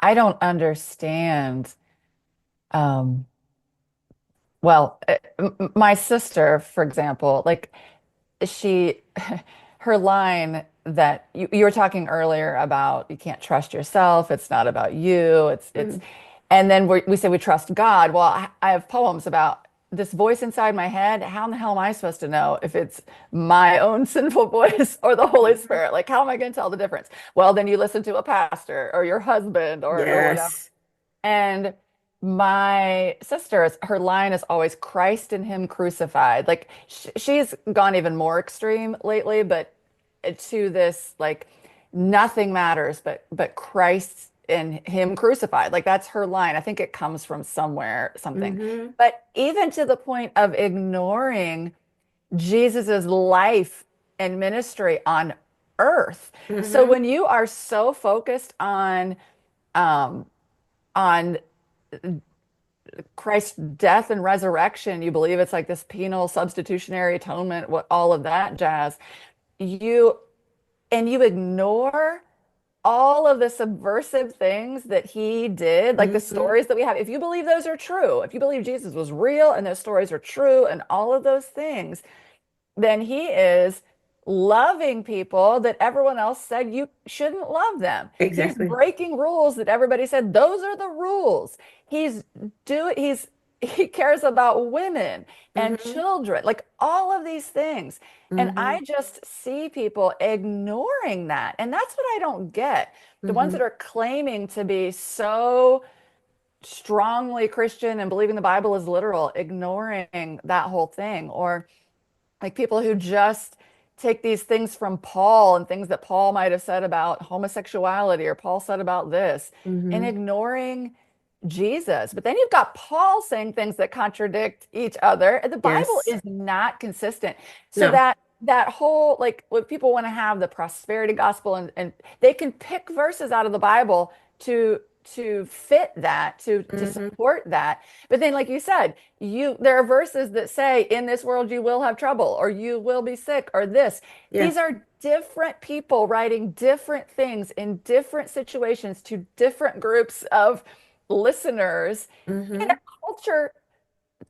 I don't understand. Um, well, my sister, for example, like she her line that you were talking earlier about you can't trust yourself, it's not about you, it's Mhm. and then we say we trust God. Well, I have poems about this voice inside my head. How in the hell am I supposed to know if it's my own sinful voice or the Holy Mhm. Spirit? Like, how am I going to tell the difference? Well, then you listen to a pastor or your husband or whatever. Yes. And my sister's, her line is always Christ in him crucified. Like she's gone even more extreme lately, but to this like nothing matters but Christ in him crucified. Like that's her line. I think it comes from somewhere, something. Hmm. But even to the point of ignoring Jesus's life and ministry on earth. So Hmm. when you are so focused um on Christ's death and resurrection, you believe it's like this penal substitutionary atonement, what all of that jazz. You you ignore all of the subversive things that he did, like the Hmm. stories that we have. If you believe those are true, if you believe Jesus was real and those stories are true and all of those things, then he is loving people that everyone else said you shouldn't love them. He's Exactly. breaking rules that everybody said those are the rules. He cares about women and Hmm. children, like all of these things. And Hmm. I just see people ignoring that. And that's what I don't get. The ones Hmm. that are claiming to be so strongly Christian and believing the Bible is literal, ignoring that whole thing, or like people who just take these things from Paul and things that Paul might have said about homosexuality or Paul said about this and Mm-hmm. ignoring Jesus. But then you've got Paul saying things that contradict each other. The Bible Yes. is not consistent. So No. that whole like what people want to have the prosperity gospel and they can pick verses out of the Bible to fit that to Mm-hmm. support that. But then like you said, you there are verses that say in this world you will have trouble or you will be sick or this. Yeah. These are different people writing different things in different situations to different groups of listeners in a Mm-hmm. culture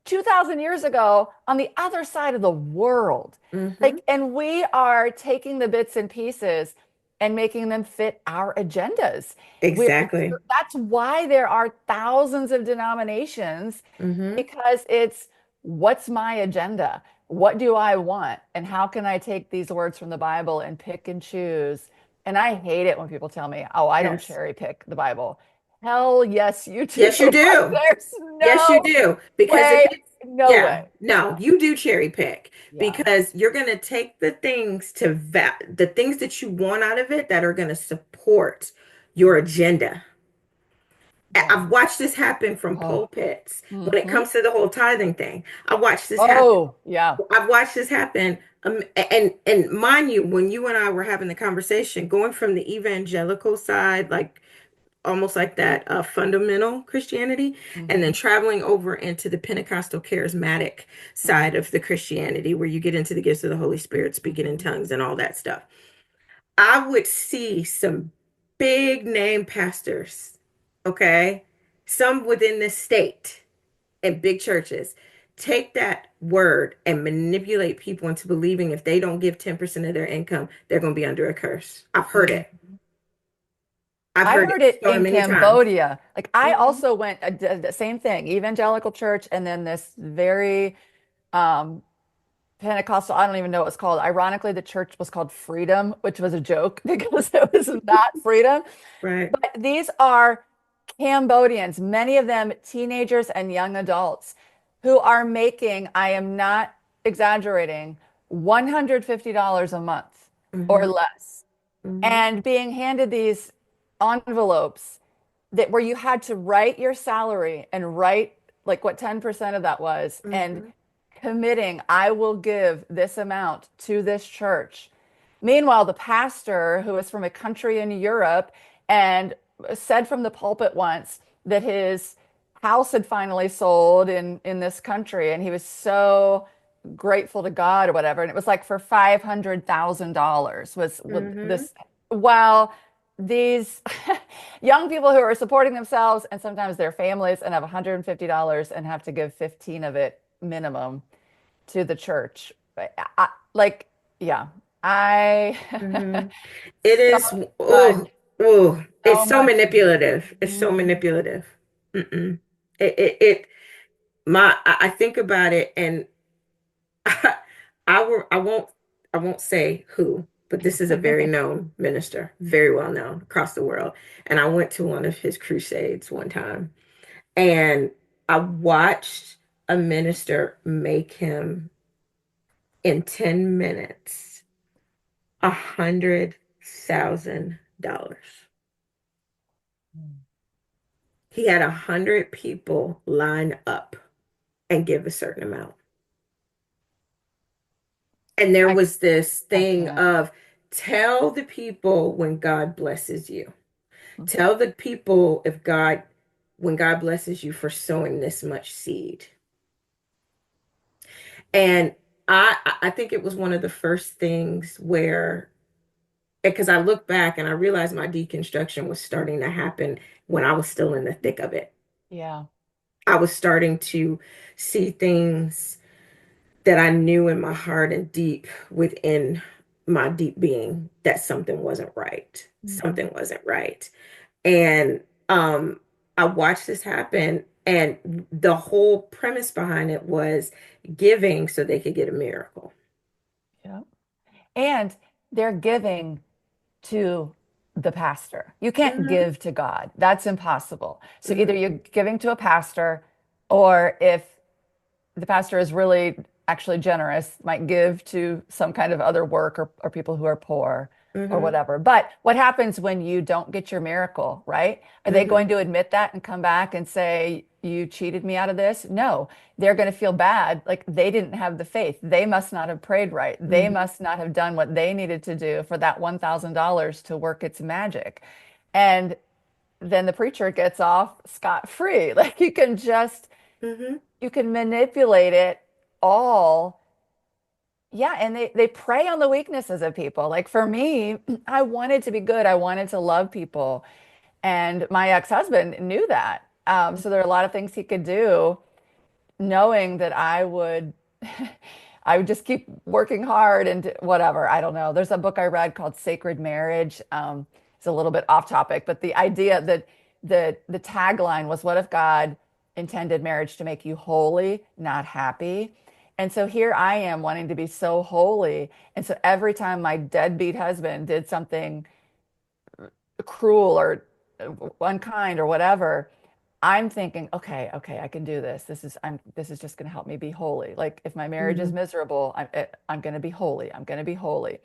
2000 years ago on the other side of the world. Mm-hmm. Like, and we are taking the bits and pieces and making them fit our agendas. We're, Exactly. that's why there are thousands of denominations Mm-hmm. because it's what's my agenda? What do I want? And how can I take these words from the Bible and pick and choose? And I hate it when people tell me, oh, I don't Yes. cherry pick the Bible. Hell yes, you do. Yes, you Like, do. there's Yes, you no do. Because if way, it's, no yeah, way. no, you do cherry pick Yeah. because you're going to take the things that you want out of it that are going to support your agenda. Yeah. I've watched this happen from Oh. pulpits when it Hmm. comes to the whole tithing thing. I watched this happen. Oh, yeah. I've watched this happen. And mind you, when you and I were having the conversation, going from the evangelical side, like almost like that fundamental Christianity, and then Hmm. traveling over into the Pentecostal charismatic side Hmm. of the Christianity, where you get into the gifts of the Holy Spirit, speaking in Hmm. tongues, and all that stuff. I would see some big name pastors, okay, some within this state and big churches. Take that word and manipulate people into believing if they don't give 10% of their income, they're going to be under a curse. I've heard Hmm. it. I've I heard it heard it so in many times. Cambodia. Like I Mhm. also went did the same thing, evangelical church, and then this very um, Pentecostal, I don't even know what it's called. Ironically, the church was called Freedom, which was a joke because it was not freedom. Right. But these are Cambodians, many of them teenagers and young adults who are making, I am not exaggerating, $150 a month or Hmm. less, Hmm. and being handed these envelopes that where you had to write your salary and write like what 10% of that was and Hmm. committing, I will give this amount to this church. Meanwhile, the pastor who is from a country in Europe and said from the pulpit once that his house had finally sold in this country and he was so grateful to God or whatever. And it was like for $500,000 was Hmm. this while these young people who are supporting themselves and sometimes their families and have $150 and have to give 15 of it minimum to the church. Like, yeah, I Hmm. It so is, much, it's so so much. manipulative. It's so Mhm. manipulative. Mm-mm. I think about it and I won't say who, but this is a very known minister, very well known across the world. And I went to one of his crusades one time and I watched a minister make him in 10 minutes $100,000. He had 100 people line up and give a certain amount. And there I was this I thing can't. of tell the people when God blesses you. Tell the people if God, when God blesses you for sowing this much seed. And I think it was one of the first things where, because I look back and I realized my deconstruction was starting to happen when I was still in the thick of it. Yeah. I was starting to see things that I knew in my heart and deep within my deep being that something wasn't right. Mhm. Something wasn't right. And I watched this happen and the whole premise behind it was giving so they could get a miracle. Yeah. And they're giving to the pastor. You can't Hmm. give to God. That's impossible. So either Hmm. you're giving to a pastor, or if the pastor is really actually generous, might give to some kind of other work or people who are poor or Mm-hmm. whatever. But what happens when you don't get your miracle, right? Are they Mm-hmm. going to admit that and come back and say, you cheated me out of this? No, they're going to feel bad. Like they didn't have the faith. They must not have prayed right. They Mm-hmm. must not have done what they needed to do for that $1,000 to work its magic. And then the preacher gets off scot-free. Like Mm-hmm. you can manipulate it all. Yeah, and they prey on the weaknesses of people. Like for me, I wanted to be good. I wanted to love people. And my ex-husband knew that. So there are a lot of things he could do knowing that I would just keep working hard and whatever. I don't know. There's a book I read called Sacred Marriage. It's a little bit off topic, but the idea that the tagline was, "What if God intended marriage to make you holy, not happy?" And so here I am wanting to be so holy. And so every time my deadbeat husband did something cruel or unkind or whatever, I'm thinking, okay, I can do this. This is just going to help me be holy. Like if my marriage is Mm-hmm. miserable, I'm going to be holy. I'm going to be holy.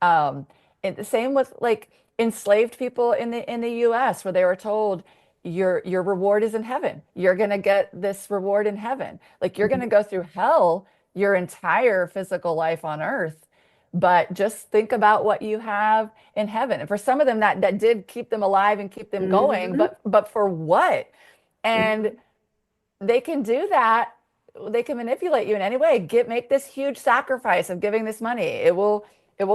Um, and the same with like enslaved people in the US where they were told your reward is in heaven. You're going to get this reward in heaven. Like you're going to go through hell your entire physical life on earth, but just think about what you have in heaven. And for some of them that did keep them alive and keep them going, Mm-hmm. but for what? And Mm-hmm. they can do that. They can manipulate you in any way. Make this huge sacrifice of giving this money. It will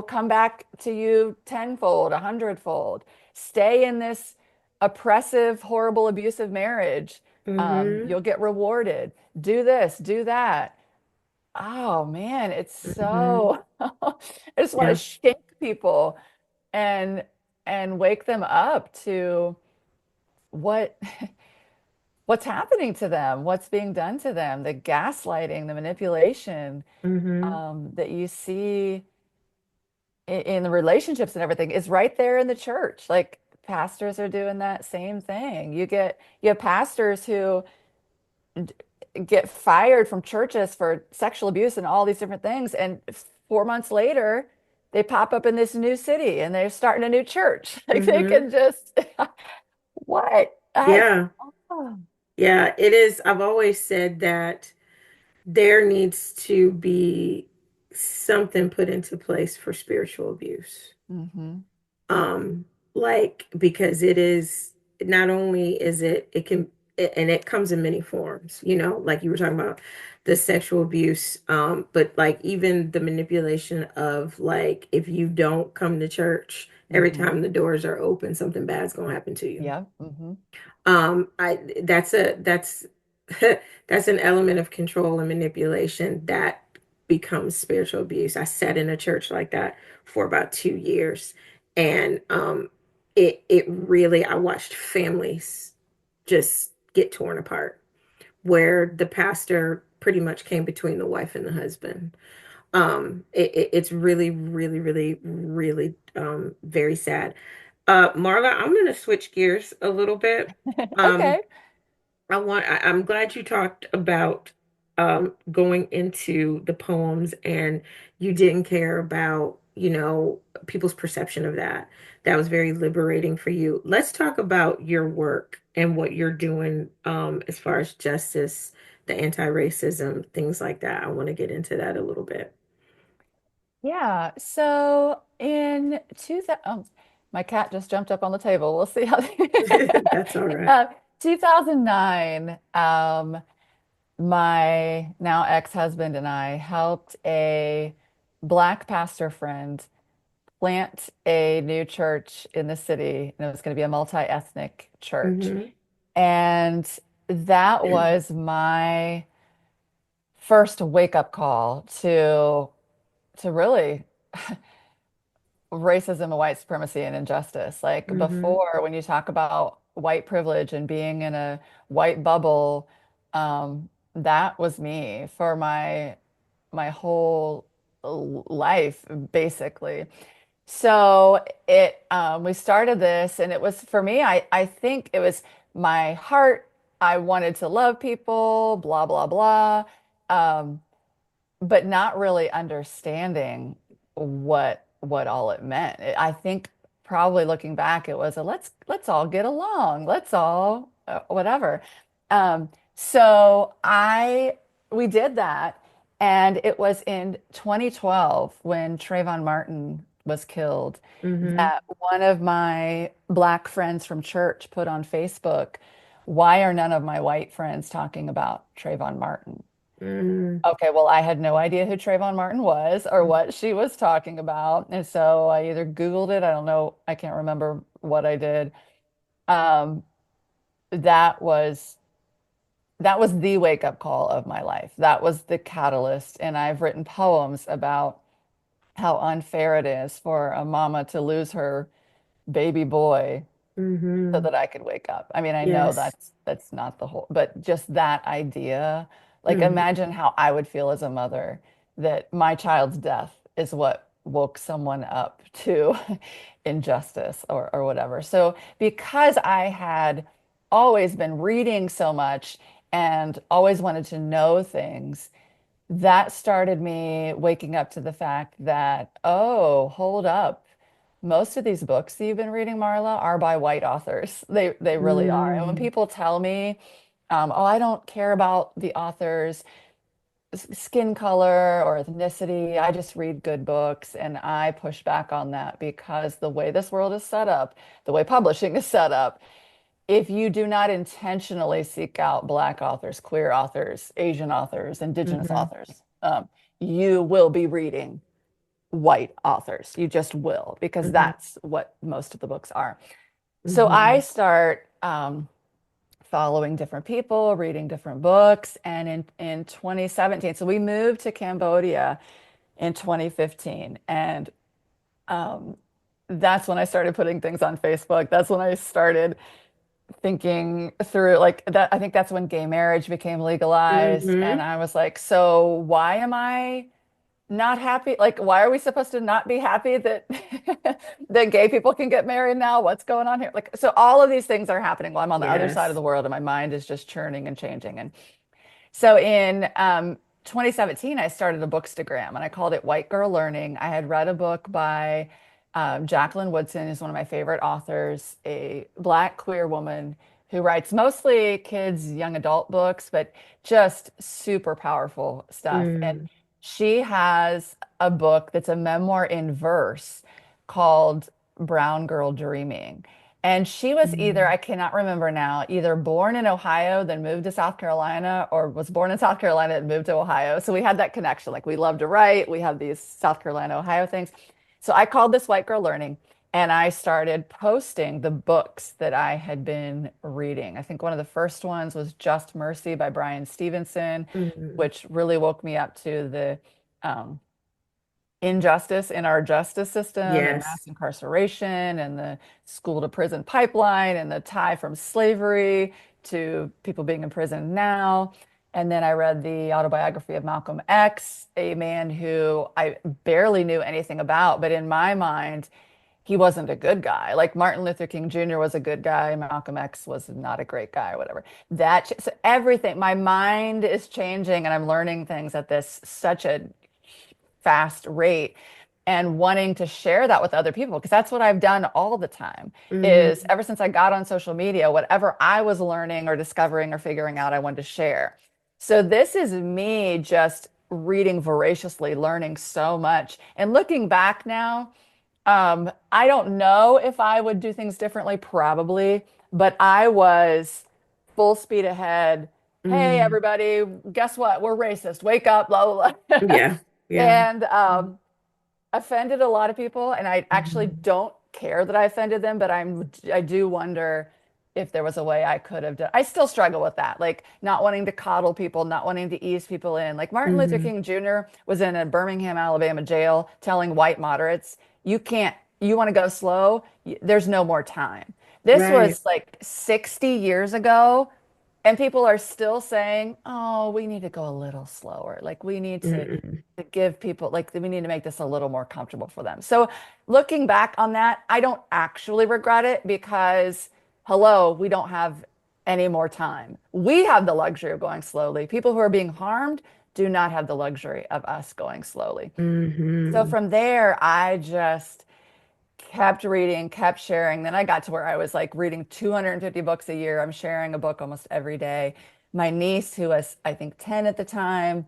come back to you tenfold, a hundredfold. Stay in this oppressive, horrible, abusive marriage. Mm-hmm. You'll get rewarded. Do this, do that. Oh man, it's Mm-hmm. so I just want to Yeah. shake people and wake them up to what what's happening to them, what's being done to them, the gaslighting, the manipulation Mm-hmm. that you see in the relationships and everything is right there in the church. Like pastors are doing that same thing. You have pastors who get fired from churches for sexual abuse and all these different things, and 4 months later, they pop up in this new city and they're starting a new church. Like they Mm-hmm. can just what I. Yeah. Oh. Yeah, it is. I've always said that there needs to be something put into place for spiritual abuse. Hmm. Um, like because it is not only is it can and it comes in many forms, like you were talking about the sexual abuse, but like even the manipulation of like if you don't come to church every Hmm. time the doors are open, something bad's gonna happen to you. Yeah. Hmm. I that's that's an element of control and manipulation that becomes spiritual abuse. I sat in a church like that for about 2 years, and it really I watched families just get torn apart, where the pastor pretty much came between the wife and the husband. It's really, really, really, really very sad. Marla, I'm going to switch gears a little bit. Um, Okay. I'm glad you talked about going into the poems and you didn't care about, people's perception of that. That was very liberating for you. Let's talk about your work and what you're doing as far as justice, the anti-racism, things like that. I want to get into that a little bit. Yeah. So in 2000, my cat just jumped up on the table. We'll see how. That's all right. uh, 2009, my now ex-husband and I helped a black pastor friend plant a new church in the city, and it was going to be a multi-ethnic church. Hmm. And that was my first wake-up call to really racism and white supremacy and injustice. Like Hmm. before, when you talk about white privilege and being in a white bubble, that was me for my whole life, basically. So we started this, and it was for me. I think it was my heart. I wanted to love people, blah blah blah. Um, but not really understanding what all it meant. I think probably looking back, it was a let's all get along, let's all whatever. So I we did that, and it was in 2012 when Trayvon Martin was killed Mm-hmm. that one of my black friends from church put on Facebook, "Why are none of my white friends talking about Trayvon Martin?" Mm-hmm. Okay, well, I had no idea who Trayvon Martin was or what she was talking about. And so I either Googled it, I don't know, I can't remember what I did. Um, that was that was the wake up call of my life. That was the catalyst. And I've written poems about how unfair it is for a mama to lose her baby boy so Mm-hmm. that I could wake up. I mean, I know Yes. that's not the whole, but just that idea, like Mm-hmm. imagine how I would feel as a mother that my child's death is what woke someone up to injustice or whatever. So because I had always been reading so much and always wanted to know things, that started me waking up to the fact that, oh, hold up. Most of these books that you've been reading, Marla, are by white authors. They really are. And when Mm-hmm. people tell me, oh, I don't care about the author's skin color or ethnicity, I just read good books, and I push back on that because the way this world is set up, the way publishing is set up, if you do not intentionally seek out Black authors, queer authors, Asian authors, Indigenous Mm-hmm. authors, you will be reading white authors. You just will, because Mm-hmm. that's what most of the books are. So I Mm-hmm. start following different people, reading different books. And in 2017, so we moved to Cambodia in 2015. And um, that's when I started putting things on Facebook. That's when I started thinking through like that. I think that's when gay marriage became legalized. And Mm-hmm. I was like, so why am I not happy? Like, why are we supposed to not be happy that that gay people can get married now? What's going on here? Like, so all of these things are happening while I'm on the other side of Yes. the world and my mind is just churning and changing. And so in 2017, I started a bookstagram and I called it White Girl Learning. I had read a book by Jacqueline Woodson, who's one of my favorite authors, a Black queer woman who writes mostly kids, young adult books, but just super powerful stuff. And Mm-hmm. she has a book that's a memoir in verse called Brown Girl Dreaming. And she was either, I cannot remember now, either born in Ohio, then moved to South Carolina, or was born in South Carolina and moved to Ohio. So we had that connection. Like we love to write, we have these South Carolina, Ohio things. So I called this White Girl Learning and I started posting the books that I had been reading. I think one of the first ones was Just Mercy by Brian Stevenson, Mm-hmm. which really woke me up to the um, injustice in our justice system and Yes. mass incarceration and the school to prison pipeline and the tie from slavery to people being in prison now. And then I read the autobiography of Malcolm X, a man who I barely knew anything about, but in my mind, he wasn't a good guy. Like Martin Luther King Jr. was a good guy, Malcolm X was not a great guy or whatever. So everything, my mind is changing and I'm learning things at this such a fast rate and wanting to share that with other people because that's what I've done all the time is Mm-hmm. ever since I got on social media, whatever I was learning or discovering or figuring out, I wanted to share. So this is me just reading voraciously, learning so much. And looking back now, I don't know if I would do things differently, probably, but I was full speed ahead. Hey, Mm-hmm. everybody, guess what? We're racist. Wake up, blah, blah, blah. Yeah. Yeah. And offended a lot of people, and I actually Mm-hmm. don't care that I offended them, but I do wonder if there was a way I could have done. I still struggle with that, like not wanting to coddle people, not wanting to ease people in. Like Martin Luther Mm-hmm. King Jr. was in a Birmingham, Alabama jail telling white moderates, "You can't, you want to go slow? There's no more time." This Right. was like 60 years ago. And people are still saying, oh, we need to go a little slower. Like we need Mm-hmm. to give people, like we need to make this a little more comfortable for them. So looking back on that, I don't actually regret it because, hello, we don't have any more time. We have the luxury of going slowly. People who are being harmed do not have the luxury of us going slowly. So Mm-hmm. from there, I just kept reading, kept sharing. Then I got to where I was like reading 250 books a year. I'm sharing a book almost every day. My niece, who was, I think, 10 at the time,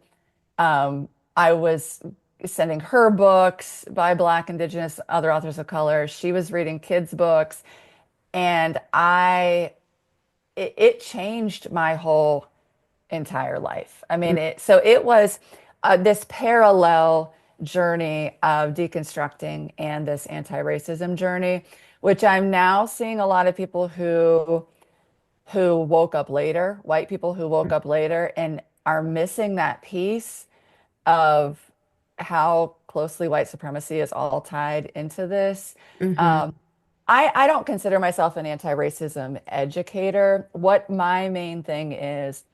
I was sending her books by Black, Indigenous, other authors of color. She was reading kids' books. And it changed my whole entire life. I mean, it was this parallel journey of deconstructing and this anti-racism journey, which I'm now seeing a lot of people who woke up later, white people who woke up later and are missing that piece of how closely white supremacy is all tied into this. Mm-hmm. Um, I don't consider myself an anti-racism educator. What my main thing is,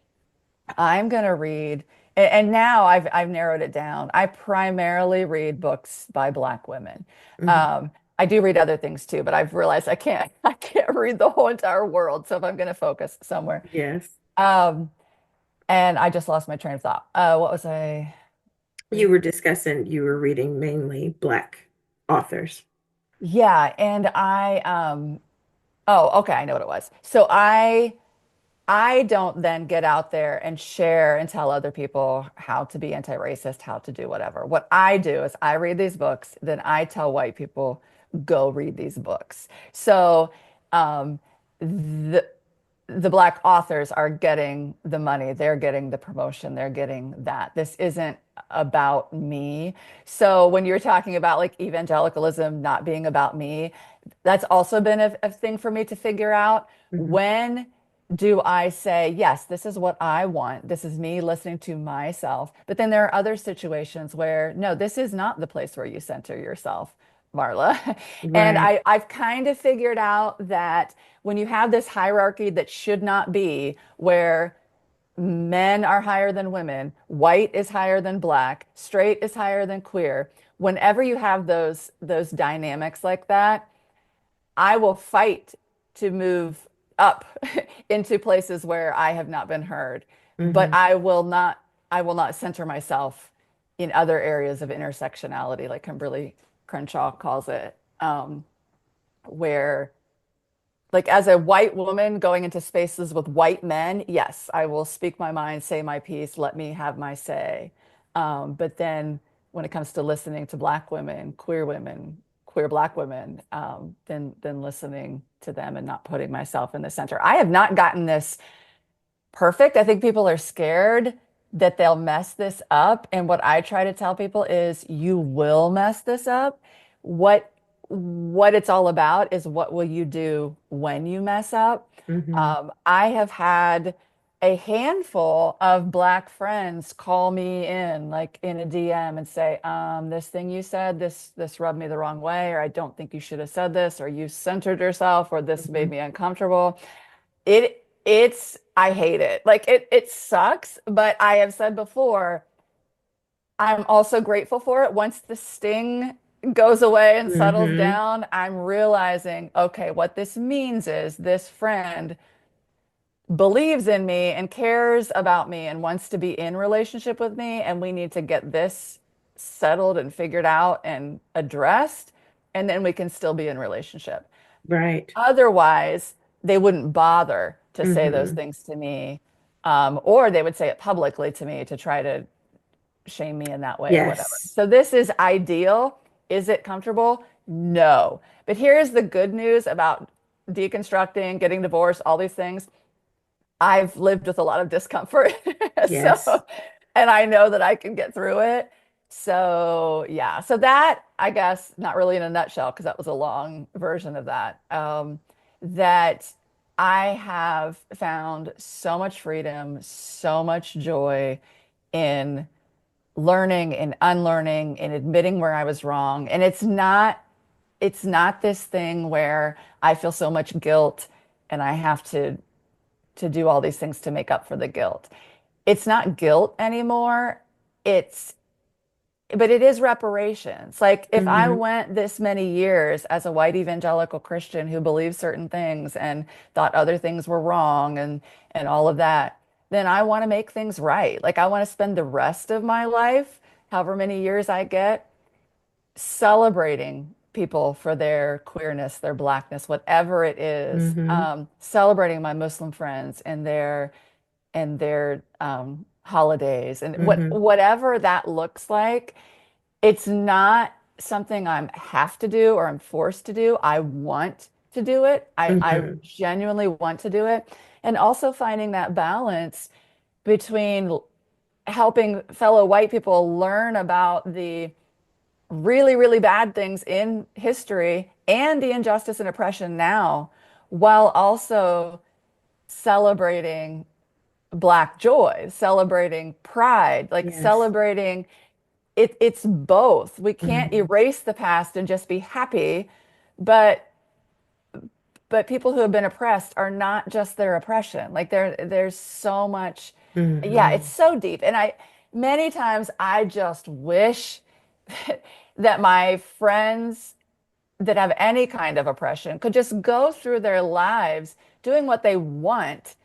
I'm going to read, and now I've narrowed it down. I primarily read books by Black women. Mm-hmm. I do read other things too, but I've realized I can't read the whole entire world. So if I'm going to focus somewhere, Yes. um, and I just lost my train of thought. What was I You were reading? discussing you were reading mainly Black authors. Yeah, and oh, okay, I know what it was. So I don't then get out there and share and tell other people how to be anti-racist, how to do whatever. What I do is I read these books, then I tell white people, go read these books. So um, the the Black authors are getting the money, they're getting the promotion, they're getting that. This isn't about me. So when you're talking about like evangelicalism not being about me, that's also been a thing for me to figure out. Mm-hmm. When do I say, yes, this is what I want? This is me listening to myself. But then there are other situations where, no, this is not the place where you center yourself, Marla. And Right. I've kind of figured out that when you have this hierarchy that should not be, where men are higher than women, white is higher than black, straight is higher than queer, whenever you have those dynamics like that, I will fight to move up into places where I have not been heard, but Mm-hmm. I will not center myself in other areas of intersectionality, like Kimberly Crenshaw calls it, where like as a white woman going into spaces with white men, yes, I will speak my mind, say my piece, let me have my say. But then when it comes to listening to black women, queer black women, then listening to them and not putting myself in the center. I have not gotten this perfect. I think people are scared that they'll mess this up. And what I try to tell people is you will mess this up. What what it's all about is what will you do when you mess up. Mm-hmm. I have had a handful of black friends call me in like in a DM and say, this thing you said, this rubbed me the wrong way, or I don't think you should have said this, or you centered yourself, or this Mm-hmm. made me uncomfortable. It's I hate it. Like it sucks, but I have said before, I'm also grateful for it. Once the sting goes away and settles Mm-hmm. down, I'm realizing, okay, what this means is this friend believes in me and cares about me and wants to be in relationship with me, and we need to get this settled and figured out and addressed, and then we can still be in relationship. Right. Otherwise, they wouldn't bother to say those Mm-hmm. things to me, or they would say it publicly to me to try to shame me in that way or whatever. Yes. So this is ideal. Is it comfortable? No. But here's the good news about deconstructing, getting divorced, all these things. I've lived with a lot of discomfort. Yes. So, and I know that I can get through it. So, yeah. So that, I guess, not really in a nutshell, because that was a long version of that, that I have found so much freedom, so much joy in learning and unlearning and admitting where I was wrong. And it's not this thing where I feel so much guilt and I have to do all these things to make up for the guilt. It's not guilt anymore. It's but it is reparations. Like if I Mm-hmm. went this many years as a white evangelical Christian who believed certain things and thought other things were wrong and all of that, then I want to make things right. Like I want to spend the rest of my life, however many years I get, celebrating people for their queerness, their blackness, whatever it is. Mm-hmm. Celebrating my Muslim friends and their holidays and Mm-hmm. whatever that looks like. It's not something I'm have to do or I'm forced to do. I want to do it. I Mm-hmm. genuinely want to do it. And also finding that balance between helping fellow white people learn about the really, really bad things in history and the injustice and oppression now, while also celebrating Black joy, celebrating pride, like Yes. celebrating it's both. We can't Mm-hmm. erase the past and just be happy, but people who have been oppressed are not just their oppression. Like there's so much, yeah, it's Mm-hmm. so deep. And I many times I just wish that my friends that have any kind of oppression could just go through their lives doing what they want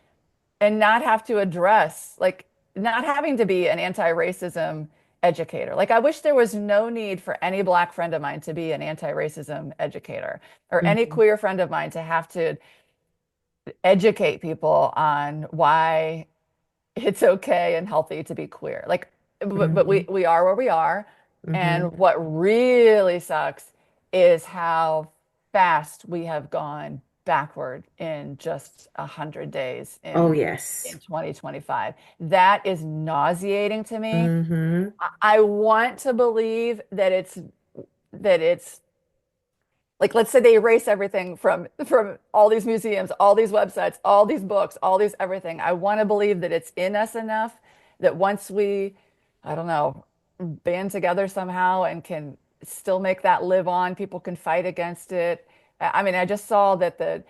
and not have to address, like, not having to be an anti-racism educator. Like, I wish there was no need for any Black friend of mine to be an anti-racism educator or any Mm-hmm. queer friend of mine to have to educate people on why it's okay and healthy to be queer. Like, but Mm-hmm. we are where we are. Mm-hmm. And what really sucks is how fast we have gone backward in just 100 days Oh, in yes. 2025. That is nauseating to me. Mm-hmm. I want to believe that it's like let's say they erase everything from all these museums, all these websites, all these books, all these everything. I want to believe that it's in us enough that once we, I don't know, band together somehow and can still make that live on, people can fight against it. I mean, I just saw that the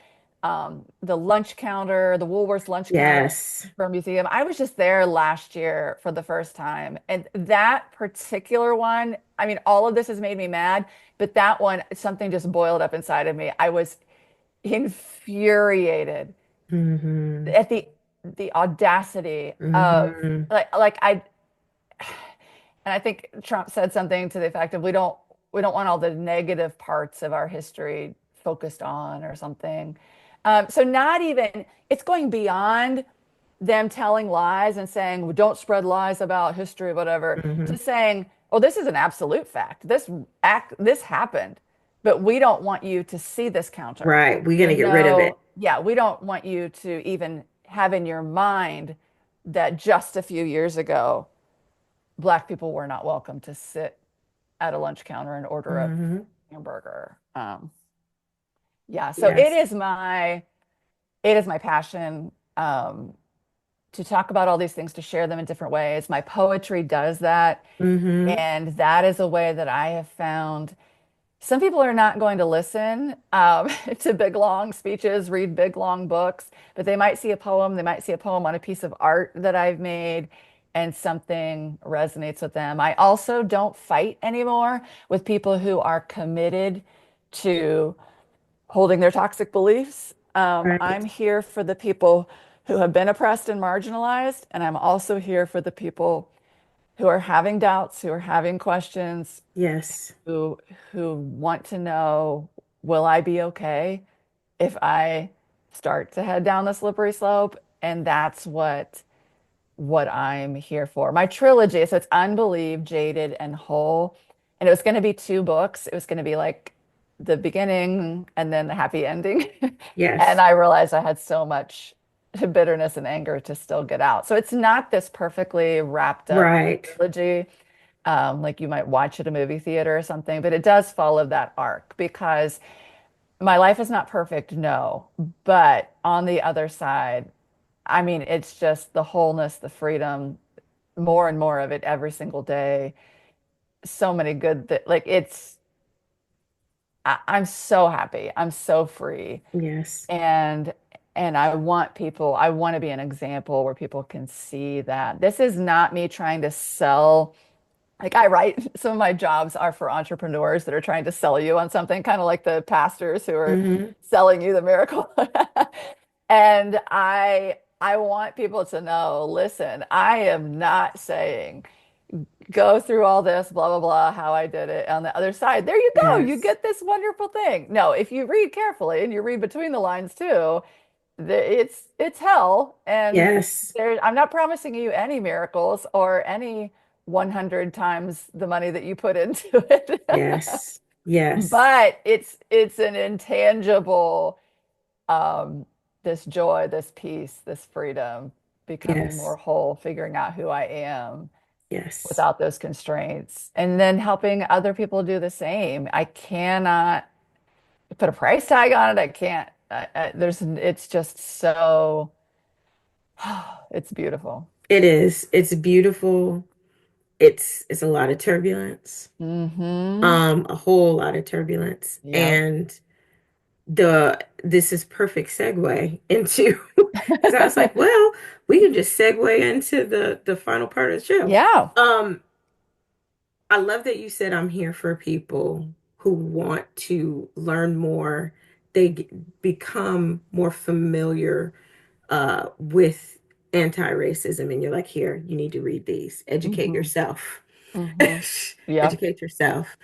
lunch counter, the Woolworths lunch counter Yes. for a museum. I was just there last year for the first time, and that particular one, I mean, all of this has made me mad. But that one, something just boiled up inside of me. I was infuriated Mm-hmm. at the audacity of Mm-hmm. like I and I think Trump said something to the effect of we don't want all the negative parts of our history focused on or something. So not even it's going beyond them telling lies and saying, well, don't spread lies about history, whatever, Mm-hmm. to saying, oh, this is an absolute fact. This happened, but we don't want you to see this counter Right. We're to gonna get rid of it. know, yeah, we don't want you to even have in your mind that just a few years ago, Black people were not welcome to sit at a lunch counter and order a Mm-hmm. hamburger. Yeah, so Yes. it is my passion. To talk about all these things, to share them in different ways. My poetry does that. Mm-hmm. And that is a way that I have found some people are not going to listen to big, long speeches, read big, long books, but they might see a poem. They might see a poem on a piece of art that I've made, and something resonates with them. I also don't fight anymore with people who are committed to holding their toxic beliefs. I'm Right. here for the people who have been oppressed and marginalized, and I'm also here for the people who are having doubts, who are having questions, Yes. who want to know, will I be okay if I start to head down the slippery slope? And that's what I'm here for. My trilogy, so it's Unbelieved, Jaded, and Whole. And it was going to be two books. It was going to be like the beginning and then the happy ending. And Yes. I realized I had so much bitterness and anger to still get out. So it's not this perfectly wrapped up Right. trilogy, like you might watch at a movie theater or something, but it does follow that arc because my life is not perfect, no. But on the other side, I mean, it's just the wholeness, the freedom, more and more of it every single day. So many good that like I'm so happy. I'm so free. Yes. And I want people, I want to be an example where people can see that this is not me trying to sell. Like I write, some of my jobs are for entrepreneurs that are trying to sell you on something, kind of like the pastors who are Mm-hmm. selling you the miracle. And I want people to know, listen, I am not saying go through all this, blah, blah, blah, how I did it on the other side. There you go. You Yes. get this wonderful thing. No, if you read carefully and you read between the lines too, it's hell. And Yes. I'm not promising you any miracles or any 100 times the money that you put into it. Yes. Yes. But it's an intangible um this joy, this peace, this freedom, becoming more Yes. whole, figuring out who I am Yes. without those constraints, and then helping other people do the same. I cannot put a price tag on it. I can't. It's just so, it's beautiful. It is. It's beautiful. It's a lot of turbulence. Mm-hmm. A whole lot of turbulence. Yep. And this is perfect segue into because I was like, well, we can just segue into the final part of the show. Yeah. Um, I love that you said I'm here for people who want to learn more. Become more familiar with anti-racism, and you're like, here, you need to read these, educate Mm-hmm. yourself. Mm-hmm. Yep. Educate yourself.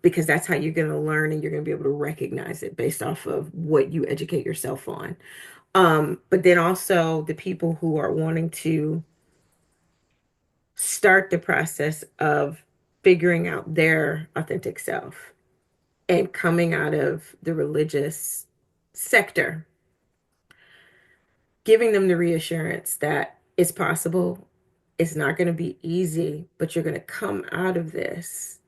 Because that's how you're going to learn and you're going to be able to recognize it based off of what you educate yourself on. But then also the people who are wanting to start the process of figuring out their authentic self and coming out of the religious sector, giving them the reassurance that it's possible. It's not going to be easy, but you're going to come out of this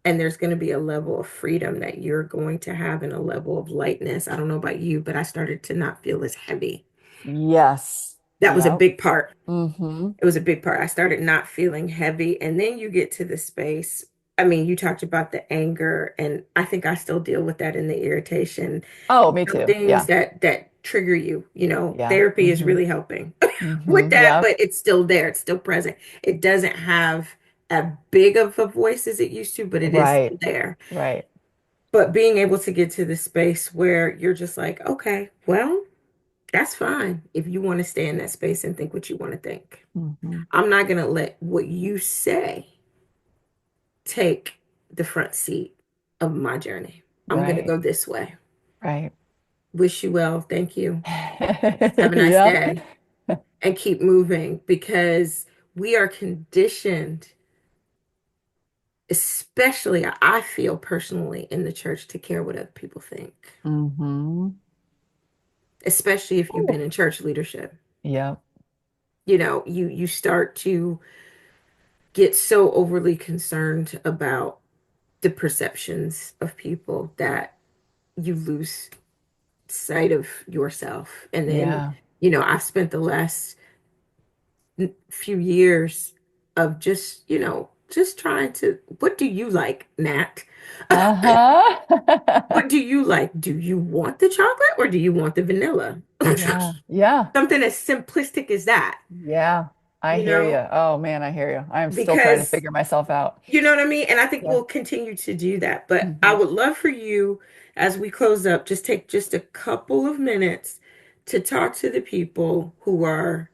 and there's going to be a level of freedom that you're going to have and a level of lightness. I don't know about you, but I started to not feel as heavy. Yes. That was a Yep. big part. Mm-hmm. It was a big part. I started not feeling heavy. And then you get to the space. I mean, you talked about the anger, and I think I still deal with that in the irritation. Oh, me Some too. things Yeah. that trigger you, Yeah. therapy is Mm-hmm. really helping with Mm-hmm. that, Yep. but it's still there. It's still present. It doesn't have as big of a voice as it used to, but it is still Right. there. Right. But being able to get to the space where you're just like, okay, well, that's fine if you want to stay in that space and think what you want to think. Mm-hmm. I'm not going to let what you say take the front seat of my journey. I'm going to Right. go this way. Right. Wish you well. Thank you. Have a nice Yep. day and keep moving because we are conditioned, especially I feel personally in the church, to care what other people think, Mm-hmm. especially if you've been in church leadership. Yep. You start to get so overly concerned about the perceptions of people that you lose sight of yourself. And then, Yeah. I've spent the last few years of just trying to, what do you like, Nat? Uh-huh. What do you like? Do you want the chocolate or do you want the vanilla? Yeah. Yeah. Something as simplistic as that, Yeah. I you hear you. know, Oh man, I hear you. I'm still trying to because figure myself out. you know what I mean? And I think Yeah. we'll continue to do that. But I Hmm. would love for you, as we close up, just take just a couple of minutes to talk to the people who are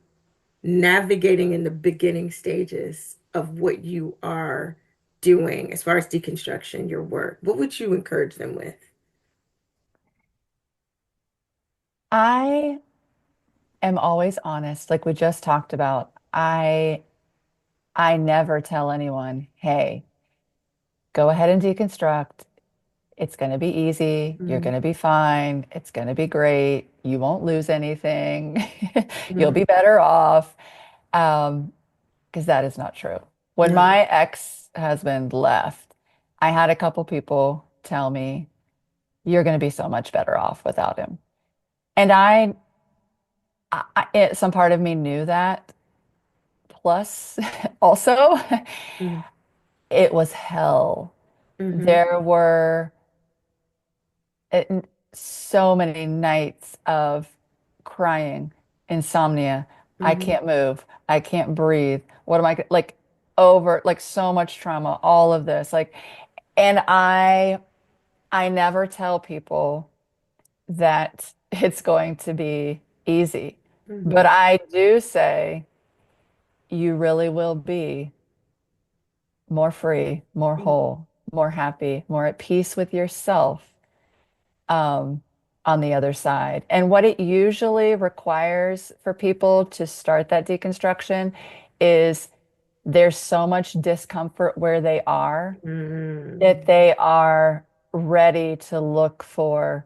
navigating in the beginning stages of what you are doing as far as deconstruction, your work. What would you encourage them with? I am always honest, like we just talked about. I never tell anyone, hey, go ahead and deconstruct. It's going to be easy. You're Mm, going to be fine. It's going to be great. You won't lose anything. You'll mm, be better off. Um, because that is not true. When no. my ex-husband left, I had a couple people tell me, you're going to be so much better off without him. And some part of me knew that. Plus, also, Mm, it was hell. mm-hmm, There were so many nights of crying, insomnia. I mm-hmm, can't move. I can't breathe. What am I like over like so much trauma, all of this. Like, and I never tell people that it's going to be easy. But Mhm. I do say you really will be more free, more Mhm. whole, more happy, more at peace with yourself um, on the other side. And what it usually requires for people to start that deconstruction is there's so much discomfort where they are that Mhm. they are ready to look for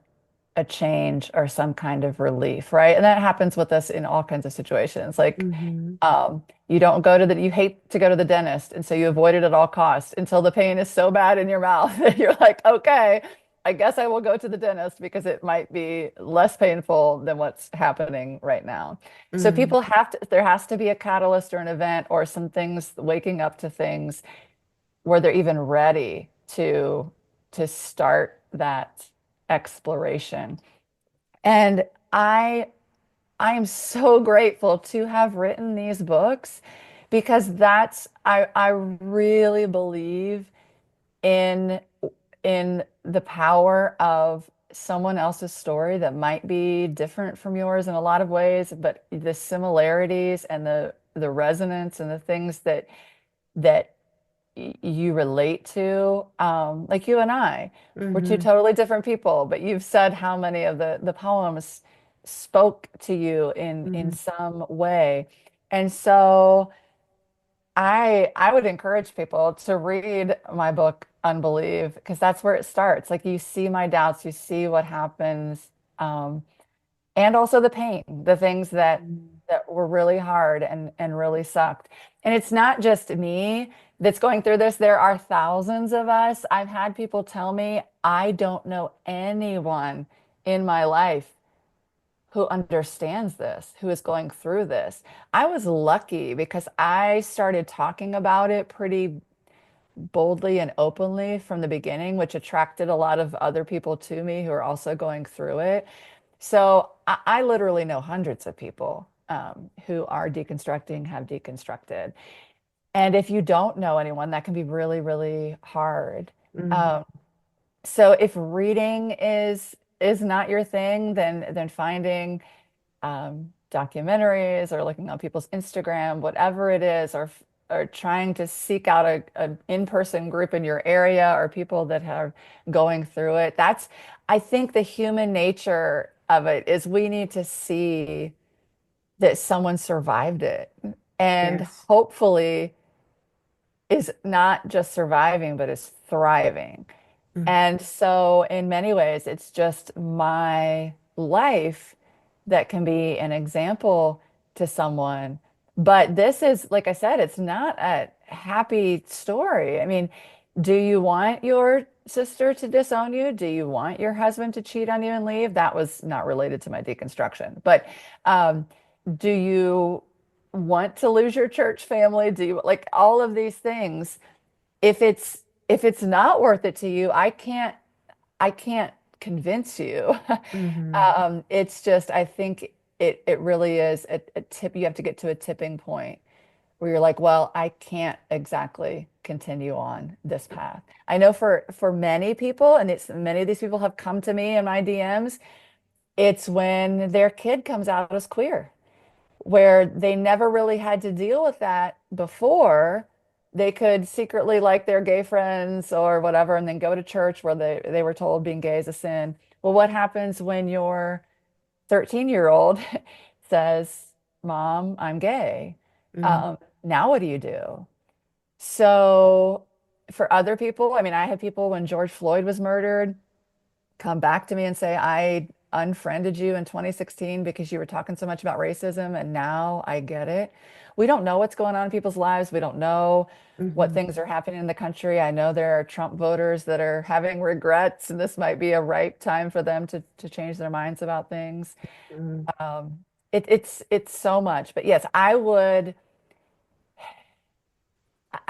a change or some kind of relief, right? And that happens with us in all kinds of situations. Like, Mhm. you don't go to the, you hate to go to the dentist, and so you avoid it at all costs until the pain is so bad in your mouth that you're like, okay, I guess I will go to the dentist because it might be less painful than what's happening right now. So Mhm. people have to, there has to be a catalyst or an event or some things waking up to things where they're even ready to start that exploration. And I I am so grateful to have written these books because I really believe in in the power of someone else's story that might be different from yours in a lot of ways, but the similarities and the resonance and the things that you relate to, like you and I, we're two Mhm. totally different people, but you've said how many of the poems spoke to you in Mhm. some way. And so I would encourage people to read my book, Unbelieve, because that's where it starts. Like you see my doubts, you see what happens. And also the pain, the things Mhm. that were really hard and really sucked. And it's not just me that's going through this. There are thousands of us. I've had people tell me, I don't know anyone in my life who understands this, who is going through this. I was lucky because I started talking about it pretty boldly and openly from the beginning, which attracted a lot of other people to me who are also going through it. So I literally know hundreds of people who are deconstructing, have deconstructed. And if you don't know anyone, that can be really, really hard. Mhm. Um, so if reading is not your thing, then finding documentaries or looking on people's Instagram, whatever it is, or trying to seek out an in-person group in your area or people that are going through it. That's, I think the human nature of it is we need to see that someone survived it and Yes. hopefully is not just surviving, but is thriving. Mhm. And so, in many ways, it's just my life that can be an example to someone. But this is, like I said, it's not a happy story. I mean, do you want your sister to disown you? Do you want your husband to cheat on you and leave? That was not related to my deconstruction. But um, do you want to lose your church family? Do you like all of these things? If it's not worth it to you, I can't convince you. Mhm. It's just I think it really is a tip. You have to get to a tipping point where you're like, well, I can't exactly continue on this path. I know for many people, and it's many of these people have come to me in my DMs, it's when their kid comes out as queer where they never really had to deal with that before. They could secretly like their gay friends or whatever, and then go to church where they were told being gay is a sin. Well, what happens when your 13-year-old says, Mom, I'm gay? Mhm. Now what do you do? So for other people, I mean, I had people when George Floyd was murdered come back to me and say, I unfriended you in 2016 because you were talking so much about racism, and now I get it. We don't know what's going on in people's lives. We don't know what Mhm. things are happening in the country. I know there are Trump voters that are having regrets, and this might be a ripe time for them to change their minds about things. Mhm. It's so much. But yes, I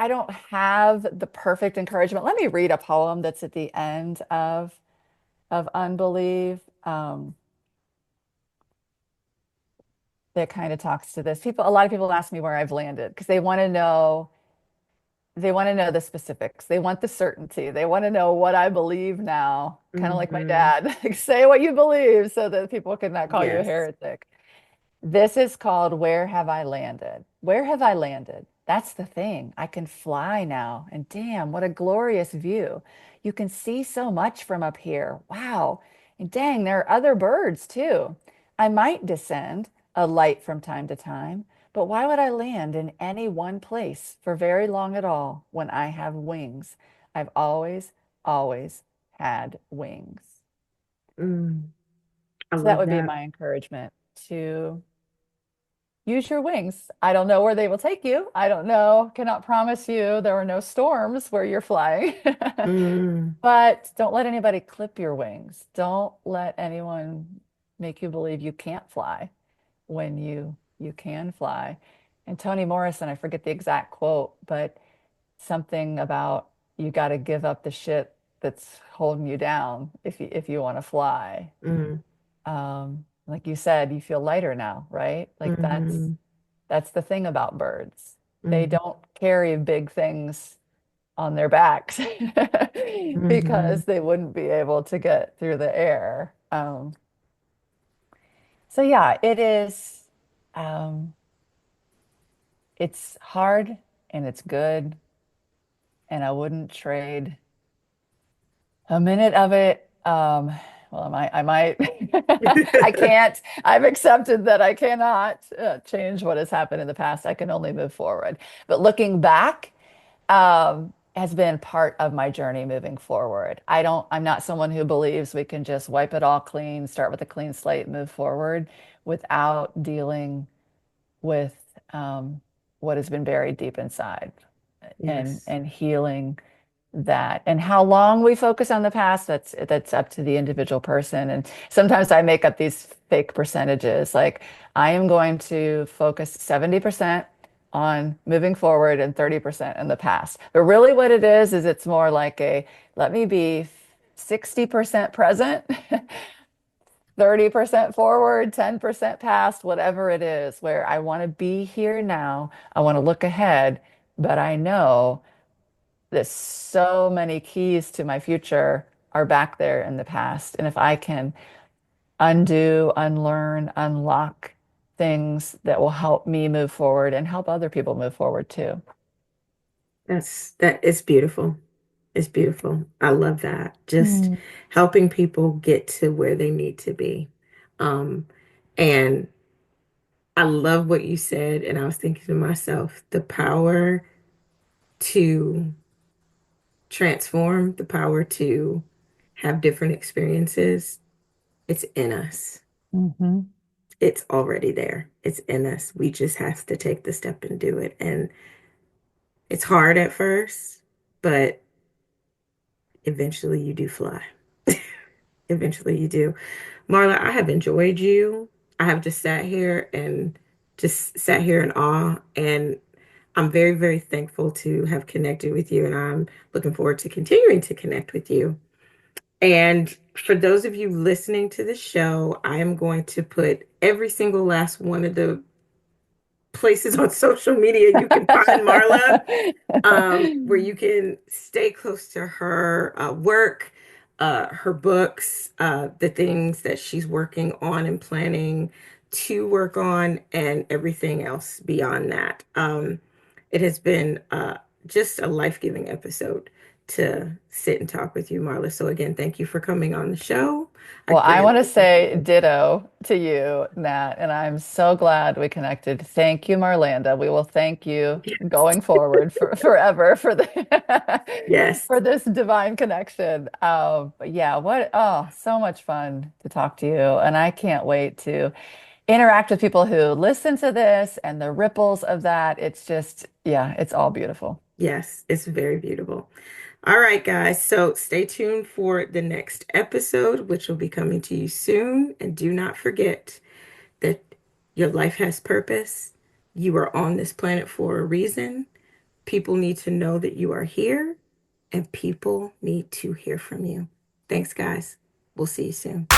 don't have the perfect encouragement. Let me read a poem that's at the end of Unbelief. That kind of talks to this. A lot of people ask me where I've landed because they want to know the specifics. They want the certainty. They want to know what I believe now, kind of like my Mhm. dad. Like, say what you believe so that people can not call you a Yes. heretic. This is called Where Have I Landed? Where have I landed? That's the thing. I can fly now. And damn, what a glorious view. You can see so much from up here. Wow. And dang, there are other birds too. I might descend a light from time to time, but why would I land in any one place for very long at all when I have wings? I've always, always had wings. Mm, I So that love would be that. my encouragement to use your wings. I don't know where they will take you. I don't know, cannot promise you there are no storms where you're flying. Mm, But don't let anybody clip your wings. Don't let anyone make you believe you can't fly when you can fly. And Toni Morrison, I forget the exact quote, but something about you got to give up the shit that's holding you down if you want to fly. mm, Like you said, you feel lighter now, right? Like mm, that's the thing about birds. They mm, don't carry big things on their backs mm. because they wouldn't be able to get through the air. So yeah, it is. Um, it's hard and it's good, and I wouldn't trade a minute of it. Well, I might, I can't, I've accepted that I cannot change what has happened in the past. I can only move forward. But looking back, has been part of my journey moving forward. I'm not someone who believes we can just wipe it all clean, start with a clean slate, move forward without dealing with what has been buried deep inside Yes. and healing that. And how long we focus on the past, that's up to the individual person. And sometimes I make up these fake percentages, like I am going to focus 70% on moving forward and 30% in the past. But really what it is it's more like a let me be 60% present, 30% forward, 10% past, whatever it is, where I want to be here now. I want to look ahead, but I know that so many keys to my future are back there in the past. And if I can undo, unlearn, unlock things that will help me move forward and help other people move forward too. That is beautiful. It's beautiful. I love that. Just Mm. helping people get to where they need to be. Um, and I love what you said, and I was thinking to myself, the power to transform, the power to have different experiences, it's in us. Hmm. It's already there. It's in us. We just have to take the step and do it. And it's hard at first, but eventually you do fly. Eventually you do. Marla, I have enjoyed you. I have just sat here in awe. And I'm very, very thankful to have connected with you. And I'm looking forward to continuing to connect with you. And for those of you listening to the show, I am going to put every single last one of the places on social media you can find Marla, where you can stay close to her work, her books, the things that she's working on and planning to work on, and everything else beyond that. It has been just a life-giving episode to sit and talk with you, Marla. So again, thank you for coming on the show. I Well, I want to greatly say appreciate it. ditto to you, Nat, and I'm so glad we connected. Thank you, Marlanda. We will thank you going forward forever for the Yes, for this divine connection. But yeah, so much fun to talk to you, and I can't wait to interact with people who listen to this and the ripples of that. It's just, yeah, it's all beautiful. yes, it's very beautiful. All right, guys. So stay tuned for the next episode, which will be coming to you soon. And do not forget that your life has purpose. You are on this planet for a reason. People need to know that you are here, and people need to hear from you. Thanks, guys. We'll see you soon.